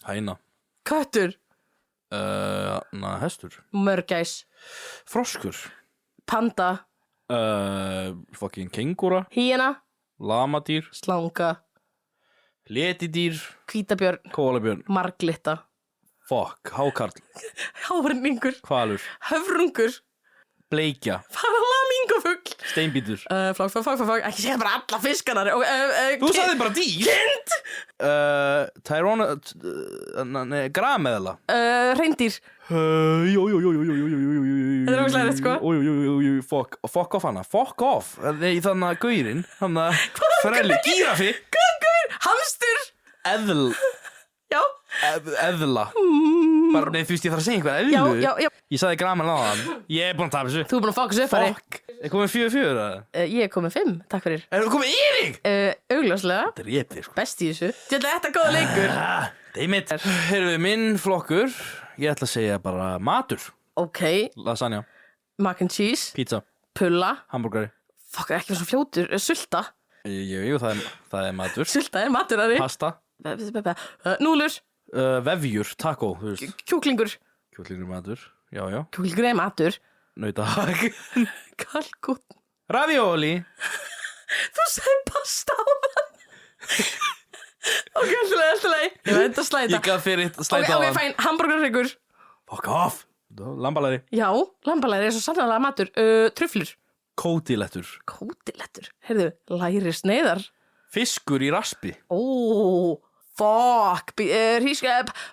hæna. Köttur. Hestur. Mörgæs. Froskur. Panda. Fucking kengúra. Hýena. Lamadýr. Slanga. Letidýr. Hvítabjörn. Kólabjörn. Marglitta. Fuck, hákarl. Hárinningur. Hvalur. Höfrungur. Bleikja. Flamingofugl. Steinbítur. Flagg. Ekki segja bara alla fiskanar. Þú sagði bara dýr. Kind. Grameðla. Hreindýr. Þetta er ógeðslega rétt, sko. Fuck off hana. Fuck off. Nei, þannig að gaurinn. Þannig að frelli. Gíraffi. Gaur. Hamstur. Já. Eðla. Bara, nei, þú veist, ég þarf að segja eitthvað eðlu. Já. Ég sagði grameðla á hann. Ég er búin að tapa þessu. Þú er búin að fókusa upp, Ari. Fuck. Er komið 4-4, eða? Ég er komið 5, takk fyrir. Er þú komið í þig? Augljóslega. Þetta er réttið, sko. Best í þessu. Þetta er góða leikur. Dammit. Heyrðu, minn flokkur. Ég ætla að segja bara matur. Ok. Lasagna. Mac and cheese. Pizza. Pulla. Hamburgari. Fuck, ekki fyrir svo fljótur. Sulta. Jú, það er matur. Sulta er matur, Ari. Pasta. Núlur. Vefjur, taco, þú veist. Kjúklingur. Kjúklingur matur. Já. Kjúklingur er matur. Nautahakk. Kalkún. Ravioli. Þú segir pasta á þann. Ok, alltaf leið. Ég veit að slæta. Ég gaf fyrir slæta á Ok, hann. fæn. Hamburgerhryggur. Fuck off. Lambalæri. Já, lambalæri er svo sannlega matur. Truflur. Kótilettur. Kótilettur. Heyrðu, læri sneiðar. Fiskur í raspi. Fuck.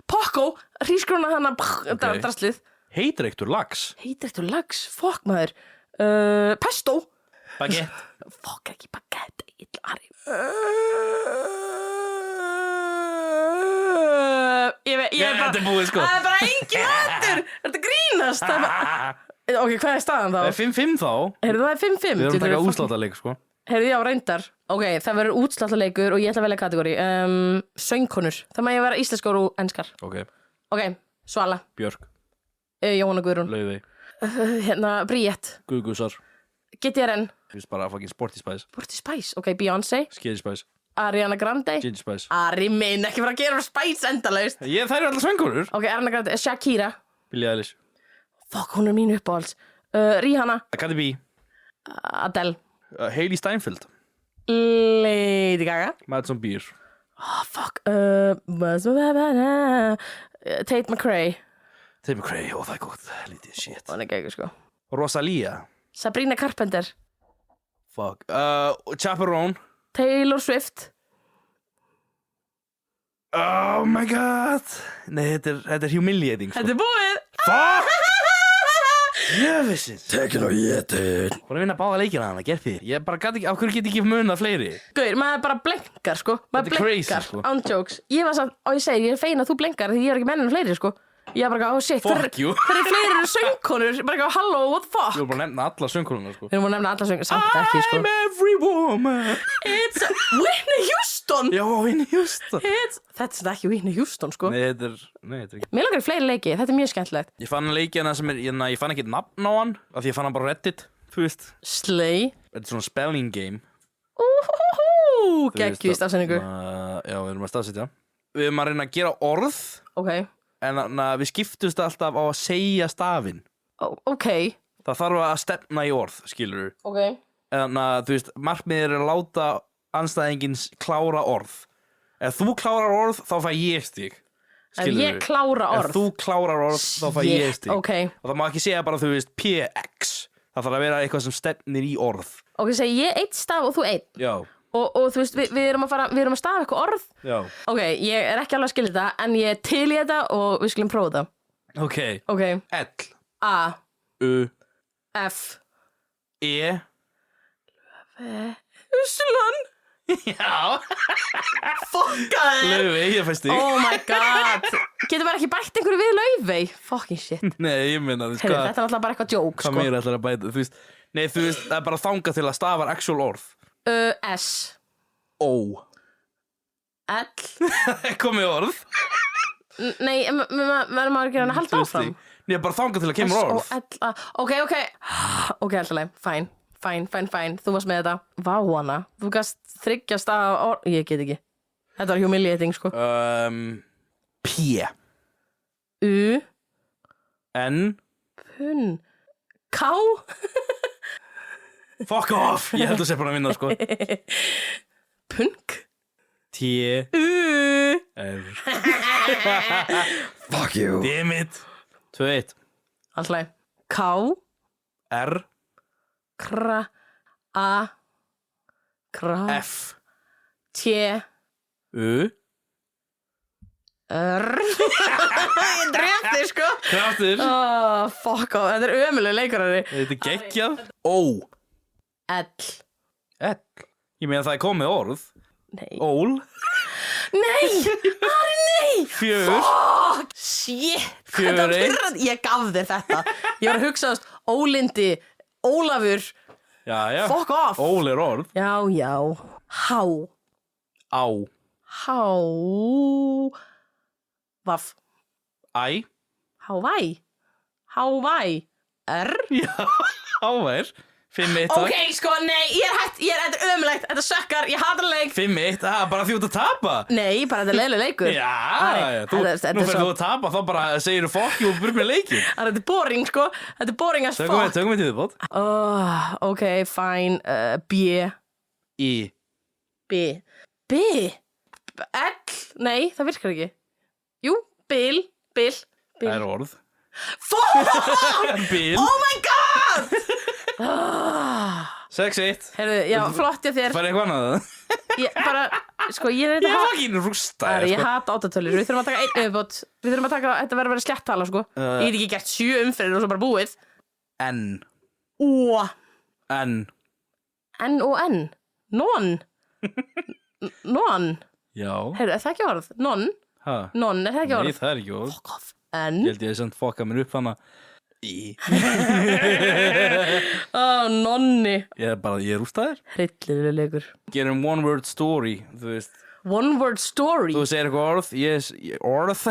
Pokkó. Hrísgrjóna hana. Ok. Draslið. Heitreiktur lax. Heitreiktur lax. Fuck, maður. Pesto. Baguette. Fuck, ekki baguette. Ari. Þetta er búið, sko. Það er bara engin matur. Þetta grínast. Ok, hvað er staðan þá? Það er 5-5 þá. Heyrðu, það er 5-5. Við erum að taka útsláttarleik, sko. Heyrðu, já, reyndar. Ok, það verður útsláttarleikur og ég ætla að velja kategóri. Söngkonur. Það má ég vera íslenskar og enskar. Ok. Ok, Svala. Björk. Jóhanna Guðrún. Laufey. Hérna, Bríett. Gugusar. GTRN. Þú veist bara fucking Sporty Spice. Sporty Spice. Ok, Beyoncé. Scary Spice. Ariana Grande. Ginger Spice. Ari minn, ekki fara að gera Spice endalaust. Það eru allar söngurur. Ok, Ariana Grande. Shakira. Billie Eilish. Fuck, hún mín uppáhalds. Rihanna. Cardi B. Adele. Hailey Steinfeld. Lady Gaga. Madison Beer. Oh, fuck. Tate McRae. Tate McRae, það er gott. Lítið shit. Hún geggjur, sko. Rosalia. Sabrina Carpenter. Fuck. Chaperone. Taylor Swift. Oh my god. Nei, þetta er humiliating, sko. Þetta er búið. Fuck. Jöfisins. Tekin og étin. Búin að vinna báða leikina hana, gerð þér. Ég bara gæti ekki, af hverju get ekki munað fleiri? Gauður, maður bara blenkar, sko. Maður Þetta er crazy, blenkar, sko. on jokes. Ég var samt, og ég segi, ég er fein að þú blenkar því ég er ekki menn en fleiri, sko. Ég er bara, oh shit, Fuck you. Hver er fleiri eru söngkonur? Bara, hello, what the fuck? Þú er bara að nefna alla söngkonuna, sko. Við erum að nefna alla söngkonur, samt ekki, sko. I'm every woman. It's Whitney Houston. Já, Whitney Houston. Þetta er ekki Whitney Houston, sko. Nei, þetta er ekki. Mér langar í fleiri leiki, þetta er mjög skemmtilegt. Ég fann leikina sem ég fann ekki nafn á hann, af því ég fann hann bara Reddit, þú veist. Slay. Þetta er svona spelling game. Geggju í stafsendingu. Já, við erum að stafsetja. Við erum að reyna að gera orð, Ok. en við skiptumst alltaf á að segja stafinn. Ok. Það þarf að stefna í orð, skilurðu. Ok. En þú veist, markmiðið er að láta andstæðingins klára orð. Ef þú klárar orð, þá fæ ég stig. Ef ég klára orð. Ef þú klárar orð, þá fæ ég stig. Ok. Og það má ekki segja bara, þú veist, PX. Það þarf að vera eitthvað sem stefnir í orð. Ok, segi ég eitt staf og þú einn. Já. Og þú veist, við erum að stafa eitthvað orð. Já. Ok, ég er ekki alveg að skilja þetta, en ég er til í þetta og við skulum prófa þetta. Ok. Ok. L. A. U. F. E. Uslan. Já. Fokkaði. Laufey, ég fæst þig. Oh my god. Getur maður ekki bætt einhverju við Laufey? Fucking shit. Nei, ég minna þess Heyrðu, þetta er náttúrulega bara eitthvað joke, Hvað sko. meira ætlar að bæta? Þú veist, nei, þú veist, það er bara þangað til að stafar actual orð. S. Ó. L. Komið orð. Nei, verður maður ekki að halda áfram? Nei, bara þangað til að kemur orð. S-O-L-A. Ok. Ok, alltaf, fine. Þú varst með þetta. Vá hana. Þú gast þryggjast af orð. Ég get ekki. Þetta var humiliating, sko. P. U. N. Punn. K. Fuck off. Ég held að sé bara að vinna, sko. Punk. T. U. R. Fuck you. Damn it. 2-1. Alltaf. K. R. Kra. A. Kra. F. T. U. R. Ég drefti, sko. Kraftur. Fuck off. Þetta er ömuleg leikarari. Þetta er geggjað. Ó. L. L. Ég meina það er komið orð. Nei. Ól. Nei. Ari, nei. 4. Fuck. Shit. 4. Ég gaf þér þetta. Ég var að hugsa Ólindi, Ólafur. Já. Fuck off. Ól er orð. Já. Há. Á. Há. Vaff. Æ. Hávæ. Hávæ. R. Já. Ávær. 5-1. Ok, sko, nei, þetta er ömulegt. Þetta sökkar, ég hatar leik. 5-1. Bara því út að tapa. Nei, bara þetta er leiðileg leikur. Já. Nú Nú fyrir þú að tapa, þá bara segir þú fokk og byrjum með leikin. Þetta er boring, sko. Þetta er boring as fuck. Tökum við til þið bótt. Ok, fine. B. I. B. L. Nei, það virkar ekki. Jú, Bill. Það er orð. Fuck! Bill. Oh my god! 6-1. Heyrðu, já, flott ég þér. Færði eitthvað annað? Ég bara, sko, ég er Ég er fucking rústa. Ég hata átatölur, við þurfum að taka einn viðbót. Við þurfum að taka, þetta verður að vera sléttala, sko. Ég get ekki gert 7 umferðir og svo bara búið. N. Ó. N. N og N. Non. Non. Já. Heyrðu, er það ekki orð? Non. Ha? Non, er það ekki orð? Nei, það er ekki orð. Fuck off. N. Ég held ég að samt fokka mér upp hana. Í. Nonni. Ég er rústaður. Hryllilega leikur. Gerum one word story, þú veist. One word story. Þú segir eitthvað orð, orð.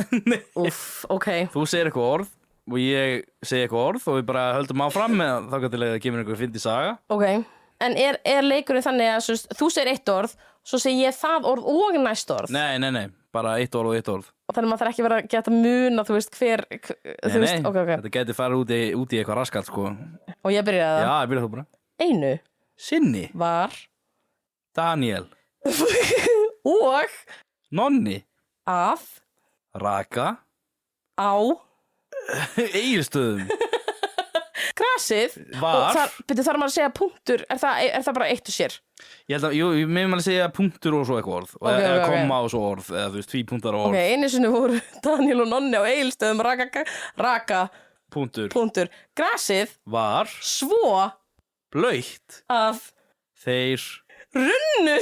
Uff, ok. Þú segir eitthvað orð og ég segi eitthvað orð og við bara höldum áfram með þá gæti leið að gefa mér einhver fyndi saga. Ok, en er leikurinn þannig að þú segir eitt orð, svo segir ég það orð og næst orð? Nei, bara eitt orð og eitt orð. Og þannig maður þarf ekki vera að geta muna, þú veist, Nei, okay. Þetta gæti farið út í eitthvað raskat, sko. Og ég byrjaði það? Já, ég byrjaði þú bara. Einu. Sinni. Var. Daniel. Og. Nonni. Að. Raka. Á. Egilsstöðum. Grasið. Var. Og þarf maður að segja punktur, er það bara eitt og sér? Ég held að, við meðum að segja punktur og svo eitthvað orð. Eða komma og svo orð, eða þú veist, 2 punktar og orð. Ok, einu sinni voru Daniel og Nonni á Egilsstöðum raka. Punktur. Grasið. Var. Svo. Blautt. Að. Þeir. Runnu.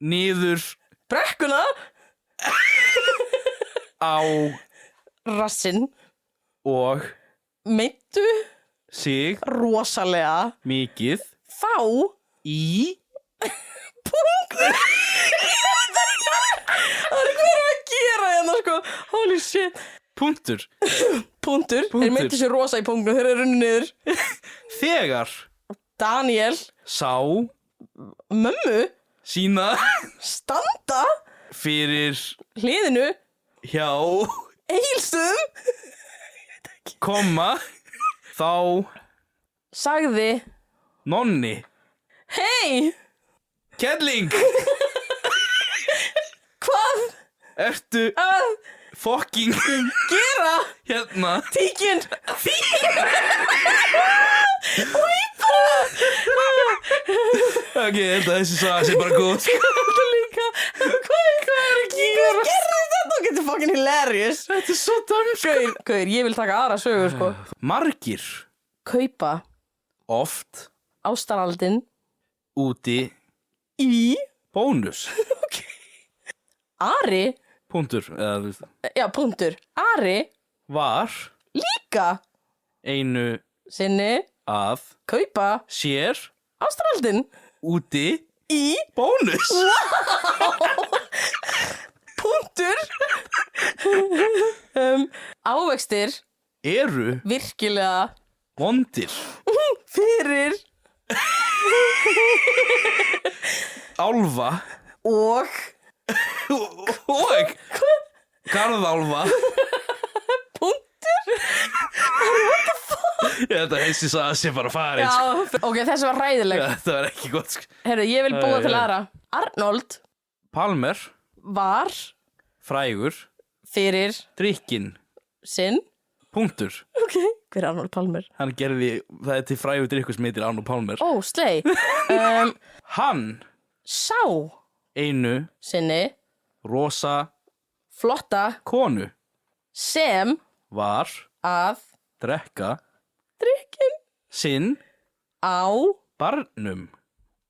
Niður. Brekkuna. Á. Rassinn. Og. Meiddu. Sig. Rosalega. Mikið. Þá. Í. Punktur. Það hver að gera hérna sko. Holy shit. Punktur. Þeir meiddu sér rosa í punktinu, þeir eru runni niður. Þegar. Daniel. Sá. Mömmu. Sína. Standa. Fyrir. Hliðinu. Hjá. Egilsstöðum. Komma. Þá. Sagði. Nonni. Hei. Kelling. Hvað? Ertu Að fucking gera. hérna. Tíkin. Ok, ég held að þessi saga sé bara góð. Þetta líka. Hvað er að gera? Þetta getur fucking hilarious. Þetta er svo dæmis. Gauir, ég vil taka aðra sögur sko. Margir. Kaupa. Oft. Ástaraldin. Úti. Í. Bónus. Ok. Ari. Punktur. Eða, þú veist. Já, punktur. Ari. Var. Líka. Einu. Sinni. Að. Kaupa. Sér. Ástaraldin. Úti. Í. Bónus. Punktur. Ávextir. Eru. Virkilega. Vondir. Fyrir. Álfa. Og. Og. Garðálfa. Punktur. Ég held að þessi saga sé bara farin. Já, ok, þessi var hræðileg. Þetta var ekki gott. Herru, ég vil búa til aðra. Arnold. Palmer. Var. Frægur. Fyrir. Drykkin. Sinn. Punktur. Ok. Hver er Arnold Palmer? Hann gerði, það er til frægur drykkur sem heitir Arnold Palmer. Ó, slei. Hann. Sá. Einu. Sinni. Rosa. Flotta. Konu. Sem. Var. Að. Drekka. Drykkin. Sinn. Á. Barnum.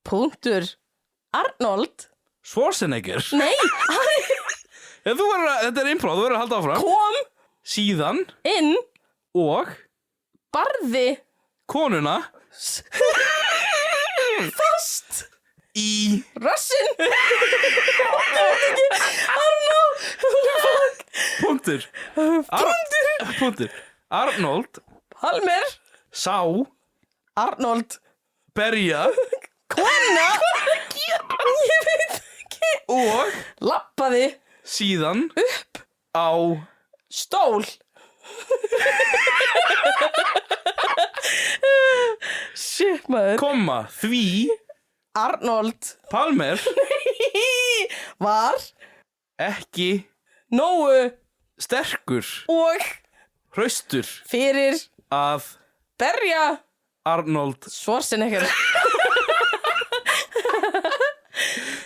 Punktur. Arnold. Schwarzenegger. Nei. Þetta er improv, þú verður að halda áfram. Kom. Síðan. Inn. Og. Barði. Konuna. Fast. Í. Rassinn. Arnold. Punktur. Punktur. Arnold. Palmer. Sá. Arnold. Berja. Kona. Ég veit ekki. Og. Lappaði. Síðan. Upp. Á. Stól. Shit, maður. Komma. Því. Arnold. Palmer. Var. Ekki. Nógu. Sterkur. Og. Hraustur. Fyrir. Að. Berja. Arnold. Schwarzenegger.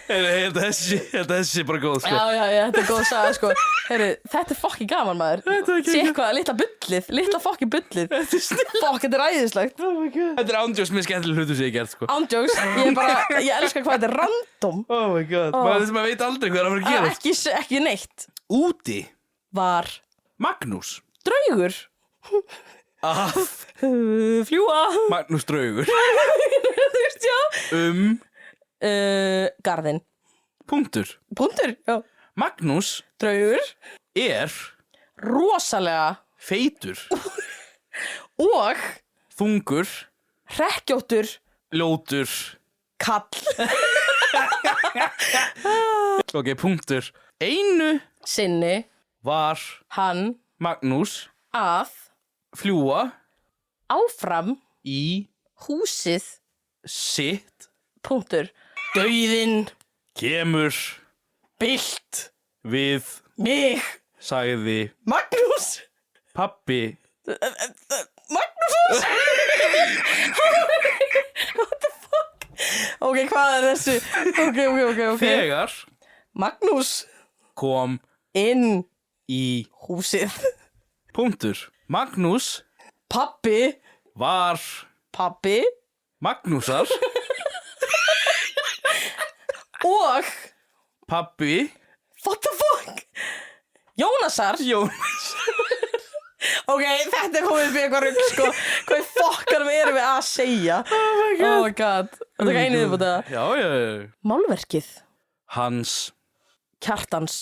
Ég held að þessi sé bara góð, sko. Já, þetta er góð saga, sko. Heyrðu, þetta er fokki gaman, maður. Þetta er ekki Sé eitthvað, litla bullið. Litla fokki bullið. Þetta er snill. Fokk, þetta er æðislegt. Oh my god. Þetta er ándjóks með skemmtileg hlutu sem ég gert, sko. Ándjóks, ég elska hvað þetta er random. Oh my god. Maður veit aldrei hvað er að fara að gera. Ekki neitt. Úti. Var. Magnús. Draugur. Að. Fljúa. Magnús Draugur. Þú veist, já. Garðinn. Punktur. Punktur, já. Magnús. Draugur. Er. Rosalega. Feitur. Og Þungur. hrekkjóttur Ljótur. kall Ok, punktur. Einu sinni var hann Magnús að fljúga áfram í húsið sitt punktur dauðinn kemur bylt við, mig sagði Magnús pabbi. Magnús What the fuck Ok, hvað er þessu Ok Þegar Magnús kom inn í húsið punktur. Magnús Pabbi var Pabbi Magnúsar og pabbi What the fuck Jónasar Jónas. Ok, þetta er komið fyrir eitthvað rugg sko Hvað fokkarum erum við að segja Oh my god Þetta er einið upp á það Já. Málverkið Hans Kjartans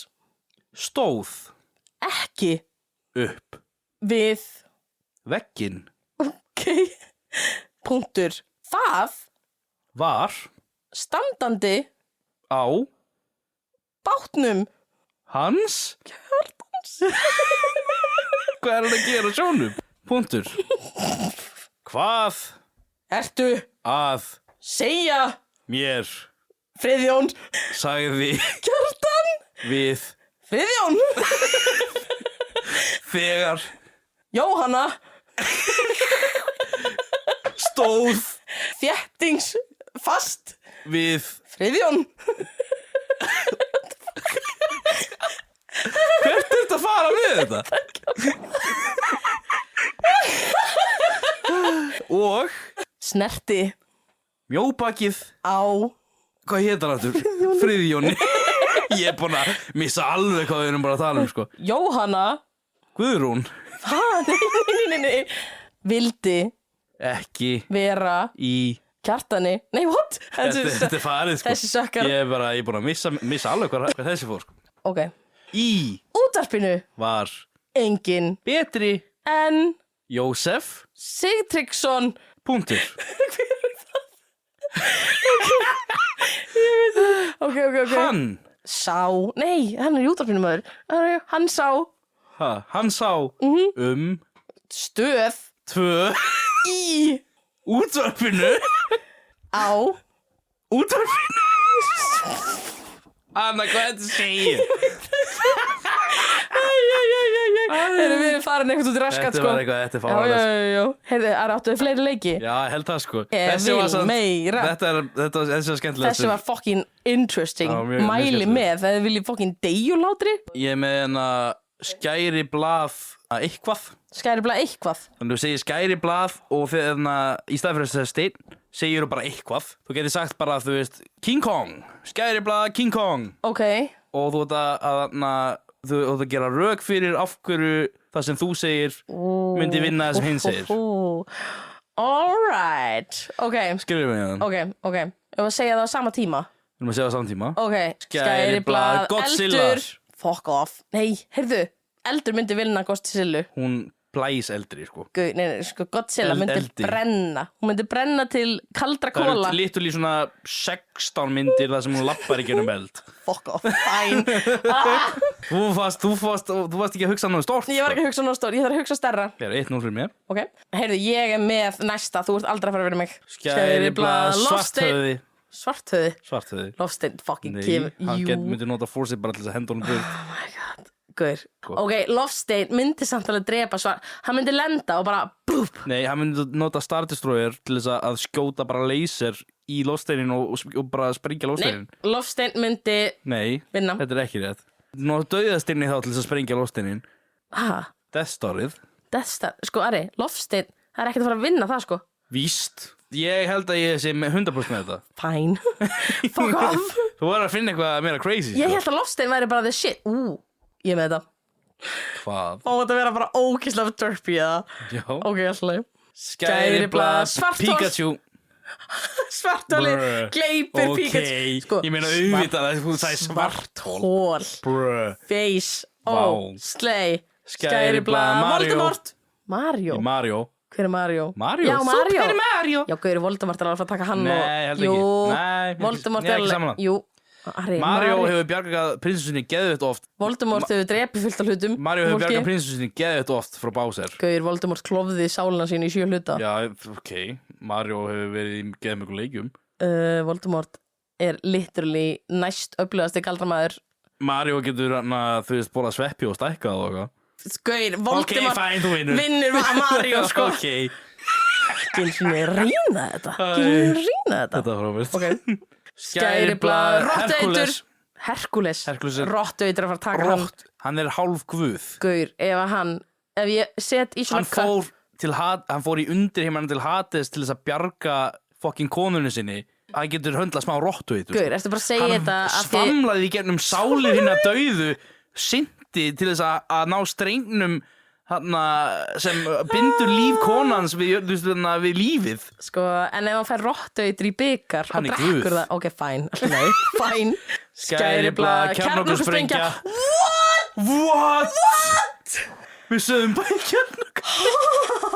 stóð ekki upp við vegginn. Ok Punktur Það Var standandi á bátnum hans Kjartans Hvað er hann að gera sjónum? Punktur. Hvað Ertu að segja mér Friðjón sagði Kjartan við Friðjón þegar Jóhanna stóð Þéttings fast við Friðjón Hvert er þetta að fara með þetta? Og Snerti mjóbakið á hvað hétar hann aftur? Friðjóni. Ég er búin að missa alveg hvað við erum bara að tala um sko. Jóhanna Guðrún Nei vildi ekki vera í Kjartani Nei, what? Þetta er farið sko. Þessi sökkar Ég er búin að missa alveg hvað þessi fór sko. Ok Í Útvarpinu var engin betri en Jósef Sigtryggsson punktur. Ok Hann Sá Nei, hann er í útvarpinu maður Hann sá Hann sá stöð 2 í útvarpinu á útvarpinu Anna, hvað þetta segir? Erum við farin eitthvað út í raskat Þetta sko var eitthvað, þetta er fáránlegt. Já Heyrðu, áttu fleiri leiki? Já, ég held það sko. Ég vil meira. Þessi var skemmtilegt. Þessi var fucking interesting Já, mjög Mæli skemmtilegt. með, það viljið fucking deyjulátri Ég er með hérna skæri blað eitthvað. Skæri bara eitthvað Þannig þú segir skæri blað og þegar í staði fyrir þess að steinn segir þú bara eitthvað. Þú getur sagt bara, þú veist, King Kong, skæri blað King Kong. Ok Og þú ert þú ert að gera rök fyrir af hverju það sem þú segir myndi vinna það sem hinn segir. Alright Ok, Skrifum við hérna. ok Ef að segja það á sama tíma Við erum að segja það á saman tíma. Ok, Skæriblað, Godzilla. eldur Fuck off Nei, heyrðu, eldur myndi vilna Godzilla Hún blæs eldri, sko. Nei, sko, Godzilla myndi Eldi. brenna Hún myndi brenna til kaldra Það kóla eru lítur í svona 16 myndir þar sem hún lappar í gennum eld. Fuck off, fine Þú varst ekki að hugsa náðu stórt. Ég var ekki að hugsa náttúrulega stór, ég þarf að hugsa stærra Það er 1-0 fyrir mér. Ok, heyrðu, ég er með næsta Þú ert aldrei að fara að vera mig Skæriblað, svarthöfði. Svarthöði Lofsteinn fucking Nei, kemur hann myndi nota fórsið bara til þess að henda honum burt. Oh my god Guður Ok, Lofsteinn myndi samt alveg drepa svar Hann myndi lenda og bara búp Nei, hann myndi nota Star Destroyer til þess að skjóta bara laser í lofsteinin og bara springja lofsteinin. Nei, Lofsteinn myndi Nei, vinna þetta er ekki rétt. Nota dauðasteinni þá til þess að springja lofsteinin. Death Starið. Death Star Sko, Ari, Lofsteinn Það er ekkert að fara að vinna það, sko Víst. Ég held að ég sé með 100% með þetta. Fine Fuck off Þú verður að finna eitthvað meira crazy, Ég held að Lofsteinn væri bara the shit Ég er með þetta Hvað? Ó, þetta vera bara ókíslega derpy eða Já. Ok, alltaf Skæriblað, Svarthol. Pikachu. Svarthóli Brr. Gleipir Ok, Pikachu Sko, ég meina auðvitað að þú sagði svarthól. Hól Bruh. Face Vá. Ó, slay Skæriblað, Mario Mario Hver er Mario? Mario, Já, Mario Super Mario Já, Gauri, Voldemort er alveg að fara að taka hann Nei, og... heldur Jú, ekki Nei, Voldemort ég er ekki alveg- saman Jú, Ari, Mario hefur bjargað prinsessunni geðveitt oft Voldemort hefur drepið fullt af hlutum Mario hefur fólki. bjargað prinsessunni geðveitt oft frá Bowser Gaur, Voldemort klofði sálina sín í 7 hluta Já, ok Mario hefur verið í geðið mjög leikjum Voldemort er literally næst öflugasti galdramæður Mario getur hann að þú veist borða sveppi og stækkað og eitthvað Gaur, Voldemort fæn, þú vinnur vinnur með Mario sko Ok Ekki eins og mér rýna þetta Ekki eins og mér rýna þetta Þetta var frábært Ok, Skæriblað, Rottueitur Hercules Hercules er Rottueitur að fara að taka hann Hann er hálf guð Gaur, ef ég set í Hann svona hann fór í undirheimann til Hades til þess að bjarga fucking konunni sinni Hann getur höndlað smá rottueitur Gaur, ertu bara að segja þetta Hann af því- svamlaði í gegnum sálir hinna dauðu synti til þess að ná strengnum sem bindur líf konans við lífið Sko, en ef hann fær rottueitur í byggar Hann og er drekkur guð. það, ok, fæn, alltaf nei, fæn Skæriblað, kjarnorkusprengja What? Við sögum bara kjarnorkusprengja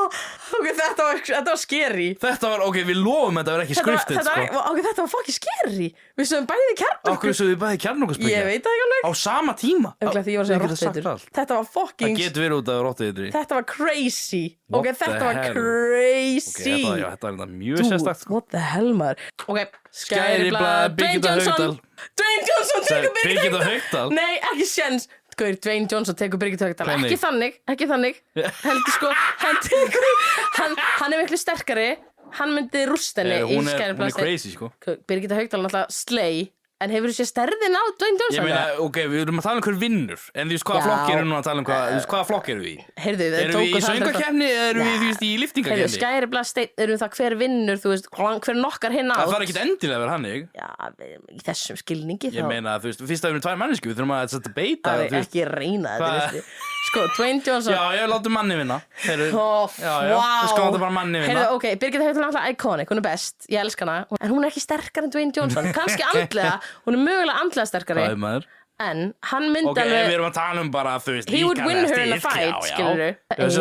Ok, þetta var scary Þetta var, ok, við lofum þetta var ekki skriftið Ok, þetta var fucking scary Við sögum bæði Okkur sögum við bæði kjarnorkusprengja Ég veit það ekki alveg Á sama tíma Örugglega því ég var að segja rottueitur. Þetta var fucking Það getur verið út af rottueitur Þetta var crazy What Ok, the þetta var hell? crazy Þetta var mjög sérstakt sko. What the hell maður Ok, Skæriblað, Birgitta Haukdal Dwayne Johnson tekur Birgitta Birgitta Haukdal Haukdal Nei, ekki séns Gaur, Dwayne Johnson tekur Birgitta Haukdal Hvernig? Ekki þannig Heldur sko, hann er miklu sterkari Hann myndi rúst henni í Hún er Skæriblað crazy sko Birgitta Haukdal er náttúrulega slay En hefur þú séð stærðin á Dwayne Ég Johnson? meina, ok, við erum að tala um hver vinnur En þú veist hvaða Já. flokk erum við að tala um hvaða flokk erum við í? Heyrðu, þeir Erum við í tóku það söngakefni eða erum við, þú veist, í Heyrðu, liftingakefni? Skæriblað steinn erum það hver vinnur Þú veist, hver nokkar hinn Það átt þarf ekkit endilega að vera hannig Já, í þessum skilningi Ég meina, þú veist, fyrst að við erum tvær mannesku Við þurfum að þetta beita Það er ekki reyna þetta Hvað? veistu. Sko, Dwayne Johnson Já, ég látum manni vinna Heyrðu, já, Vá. við skáum þetta bara manni vinna Heyrðu, ok, Birgitta Haukdal er alltaf iconic, hún er best Ég elska hana, en hún er ekki sterkari en Dwayne Johnson Kannski andlega, hún er mögulega andlega sterkari Hvað er maður? En hann myndi Ok, alveg við erum að tala um bara, þú veist, He would win her in a styrk, fight, skilurðu.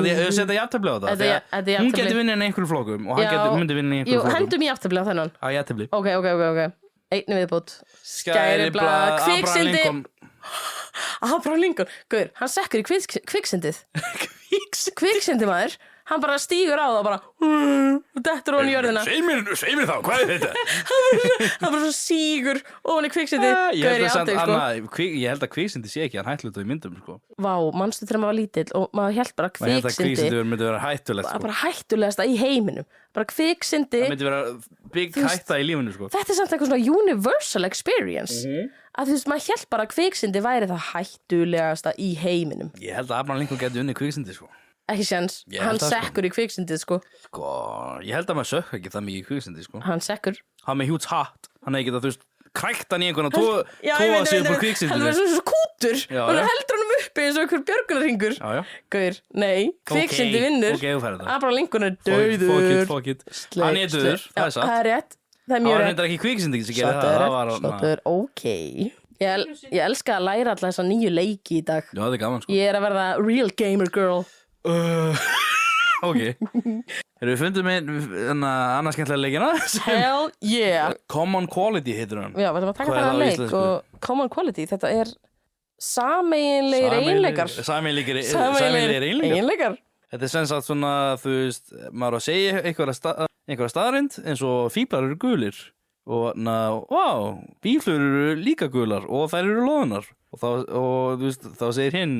Ég setja jafntefli á það Þetta því er- að þetta er Hún jafntefli. getur vinnið í einhverjum flokkum Og hann Já. myndi vinna í Jú, einhverjum flokkum hendum í aftabli á þennan Á jafntefli Ok Einni viðbót Skæriblað, Abraham kviksindi Lincoln. Abraham Lincoln Guður, hann sekkur í kviksindið Kviksindi maður Hann bara stígur á það og bara dettur ofan í jörðina Svei mér þá, hvað er þetta? Hann bara svo sígur ofan í kviksindi Guður í áteg sko Ég held að kviksindi sé ekki hann hættulegt í myndum sko. Vá, manstu þegar maður var lítill og maður hélt bara Ég held að kviksindi kviksindi myndi vera hættulegt sko. bara hættulegasta í heiminum bara kviksindi Það myndi vera big hætta í lífinu sko. Þetta er samt eitthvað svona universal experience að þú veist, maður hélt bara að kviksindi væri það hættulegasta í heiminum Ég held að Abraham Lincoln geti unni kviksindi sko. ekki séns, Ég held hann það, sko. sekkur í kviksindið sko Sko, ég held að maður sökk ekki það mikið í kviksindi sko. hann sekkur Hann með hjúts hatt Hann hefði getað, þú veist, krækt hann í einhvern og tóa ég sig upp úr hann kviksindi var svona kútur Já, og já. hann heldur hann uppi eins og einhver björgunarringur Já, já Gaur, nei, kviksindi vinnur Ok, þú færði það Abraham Lincoln er dauður Fuck it Hann er dauður, það er satt það er rétt, það er Það mjög var rétt reyndar ekki kviksindi sem gerði það Það var Slottur, ok Ég elska að læra alltaf þessa nýju leiki í dag Já, það er gaman sko Ég er að verða real gamer girl Ok Erum við fundið með annars skemmtilega leikina? Hell yeah Common Quality heitir hann Já, við ætlum að taka Hvað er þennan það á leik íslensku? og Common Quality, þetta er sameiginlegir einleikar Sameiginlegir einleikar einleikar Þetta er sem sagt svona, þú veist maður á að segja einhverja staðrind eins og fíblar eru gulir og bíflur eru líka gular og þær eru loðunar og þú veist, þá segir hinn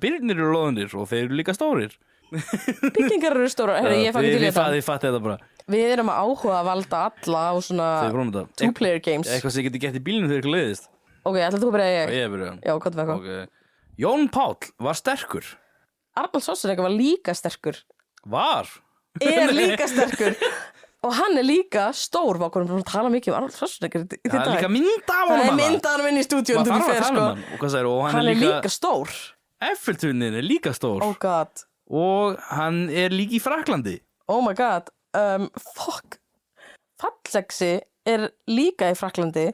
birnir eru loðunir og þeir eru líka stórir Byggingar eru stóra, herri, ég fann ekki til í þetta Þið fatti þetta bara Við erum að áhuga að valda alla á svona Þegar við prófum þetta. two-player games Eitthvað sem ég geti gett í bílinu þegar ykkur leiðist Ok, ætlaðu þú að byrja ég? Ég byrja Já, hvað með eitthvað? Jón Páll var sterkur Arnold Schwarzenegger var líka sterkur Var Er líka sterkur Og hann er líka stór Vá, hvað erum við að tala mikið um Arnold Schwarzenegger í Það er dag? líka mynd af Það honum er mynd af hann inn í stúdíun Hvað þarf að tala um hann? Og hvað sagðir, og Hann er líka stór Eiffelturnin er líka stór Oh god Og hann er líka í Fraklandi Oh my god Fuck Fallexi er líka í Fraklandi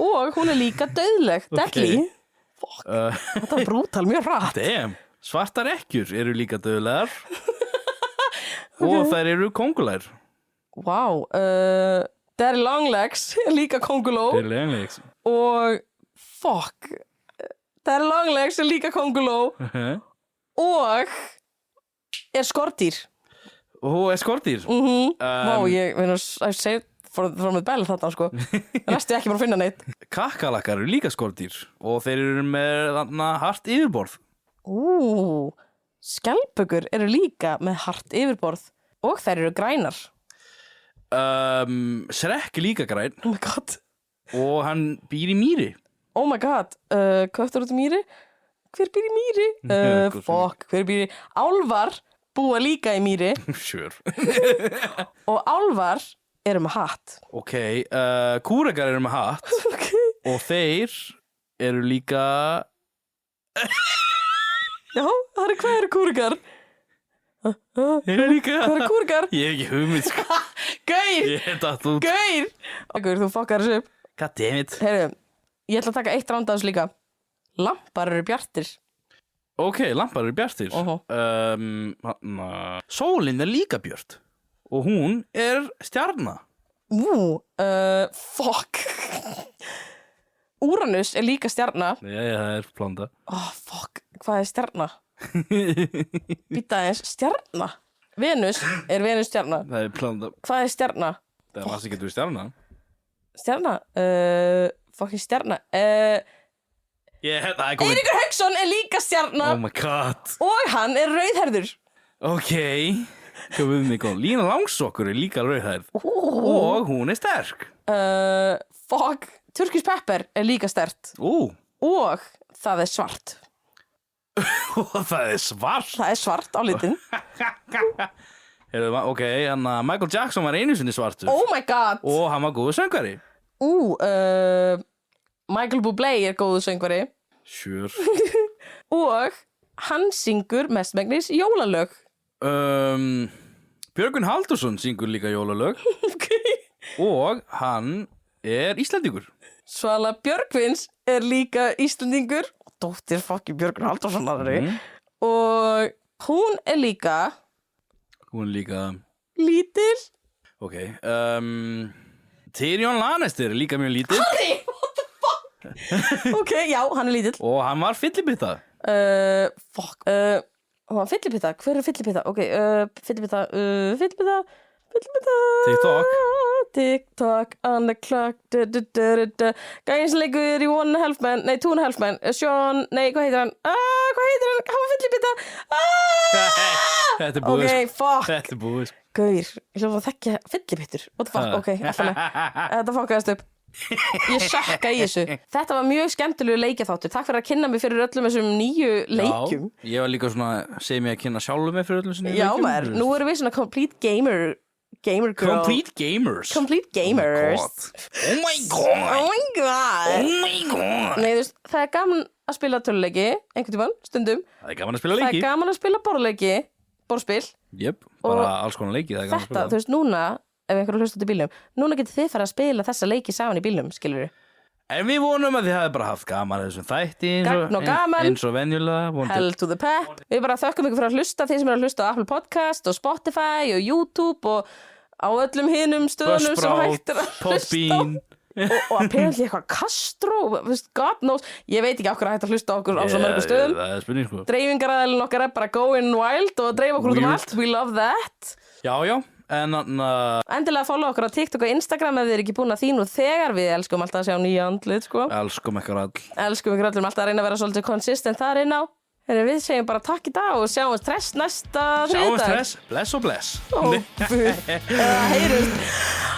Og hún er líka döðleg Deadly Fuck Þetta er brútal mjög rætt Damn Svartar ekkjur eru líka döðlegar og þær eru kóngulær. Vá, Daddy Longlegs er líka kónguló. Þeir eru lenglegs. Og fuck, Daddy Longlegs er líka kónguló og er skordýr. Og er skordýr. Vá, ég segi from the bell þarna sko. Restu ekki bara að finna neitt. Kakkalakkar eru líka skordýr og þeir eru með hart yfirborð. Skjaldbökur eru líka með hart yfirborð og þær eru grænar. Shrek er líka græn Oh my god. og hann býr í mýri. Oh my god, köttur út í mýri? Hver býr í mýri? Fuck, hver býr í... Álfar búa líka í mýri Sure. og álfar eru með hatt. Ok, kúrekar eru með hatt og þeir eru líka... Já, hvað eru kúrikar? Þeir eru líka... Hvað eru kúrikar? Ég hef ekki hugmynd, sko. Gaur! Ég hef datt út. Gaur! Gaur, þú fokkar þessu upp. God damn it. Heyrðu, ég ætla að taka eitt ránd af þessu líka. Lampar eru bjartir. Ok, lampar eru bjartir. Sólin er líka björt og hún er stjarna. Fuck. Úranus er líka stjarna. Já, það er planda. Fuck, hvað er stjarna? Býta aðeins, stjarna? Venus er Venus stjarna. Það er planda. Hvað er stjarna? Það er maður sem getur stjarna. Stjarna? Fucking stjarna. Það er komið. Eiríkur Hauksson er líka stjarna. Oh my god. Og hann er rauðherður. Ok, komið mig góð. Lína Langsokkur er líka rauðhærð og hún er sterk. Fuck, Turkish Pepper er líka sterkt. Og það er svart. Og það er svart. Það er svart á litin. Ok, Michael Jackson var einu sinni svartur. Oh my god. Og hann var góður söngvari. Michael Bublé er góður söngvari. Sure. Og hann syngur mestmegnis jólalög. Björgvin Halldórsson syngur líka jólalög. Og hann er Íslendingur. Svala Björgvins er líka Íslendingur. Dóttir fucking Björgvin Halldórsson og hún er líka lítil. Ok, Tyrion Lannister er líka mjög lítill. Harry, what the fuck? Ok, já, hann er lítill. Og hann var fyllibitta. Fuck, hann var fyllibitta. Hver er fyllibitta? Ok, fyllibitta TikTok on the clock Gæinn sem leikur í One and a Half Men Nei, Two and a Half Men Sean, nei, hvað heitir hann? Hann var fyllibitta. Þetta er búið. Ok, fuck. Þetta er búið. Gaur, ég hljóða að þekkja fyllibittur. What the fuck, ok, alltaf þetta fokkaðist upp. Ég sökka í þessu. Þetta var mjög skemmtilegu leikjaþáttur. Takk fyrir að kynna mig fyrir öllum þessum nýju leikjum. Já, ég var líka svona, segi mig að kynna sjálfur mig fyrir öllum þessum nýju leikjum. Já, maður, nú erum við svona complete gamer girl. Complete gamers. Oh my god. Nei, þú veist, það er gaman að spila töluleiki, einhvern tímann, stundum. Það er gaman að spila leiki. Það er gaman að spila borðleiki, borðspil. Jöp, bara alls konar leiki, það er gaman að spila. Þetta, þú veist, núna, ef einhverju hlustar til bílnum, núna getur þið fara að spila þessa leiki saman í bílnum, skilurðu? En við vonum að þið hafið bara haft gaman þessum þætti Gagn og gaman. eins og venjulega. Hell to the pep. Við bara þökkum ykkur fyrir að hlusta, þeir sem eru að hlusta á Apple Podcast og Spotify og YouTube og á öllum hinum stöðunum sem hægt er að hlusta á. Og apparently eitthvað Castro, God knows, ég veit ekki okkur að hægt að hlusta á okkur á svo mörgum stöðum. Það er spurning, sko. Dreifingaraðilinn okkar er bara going wild og dreifa okkur út um allt. We love that. Já, en endilega follow okkur á TikTok og Instagram ef þið eru ekki búin að þínu þegar. Við elskum alltaf að sjá nýja andlit, sko. Elskum ykkur all. Elskum ykkur öllum, alltaf að reyna að vera svolítið consistent þar inn á. Við segjum bara takk í dag og sjáum stress næsta þriðjudag. Sjáum stress, bless og bless. Heyrjumst.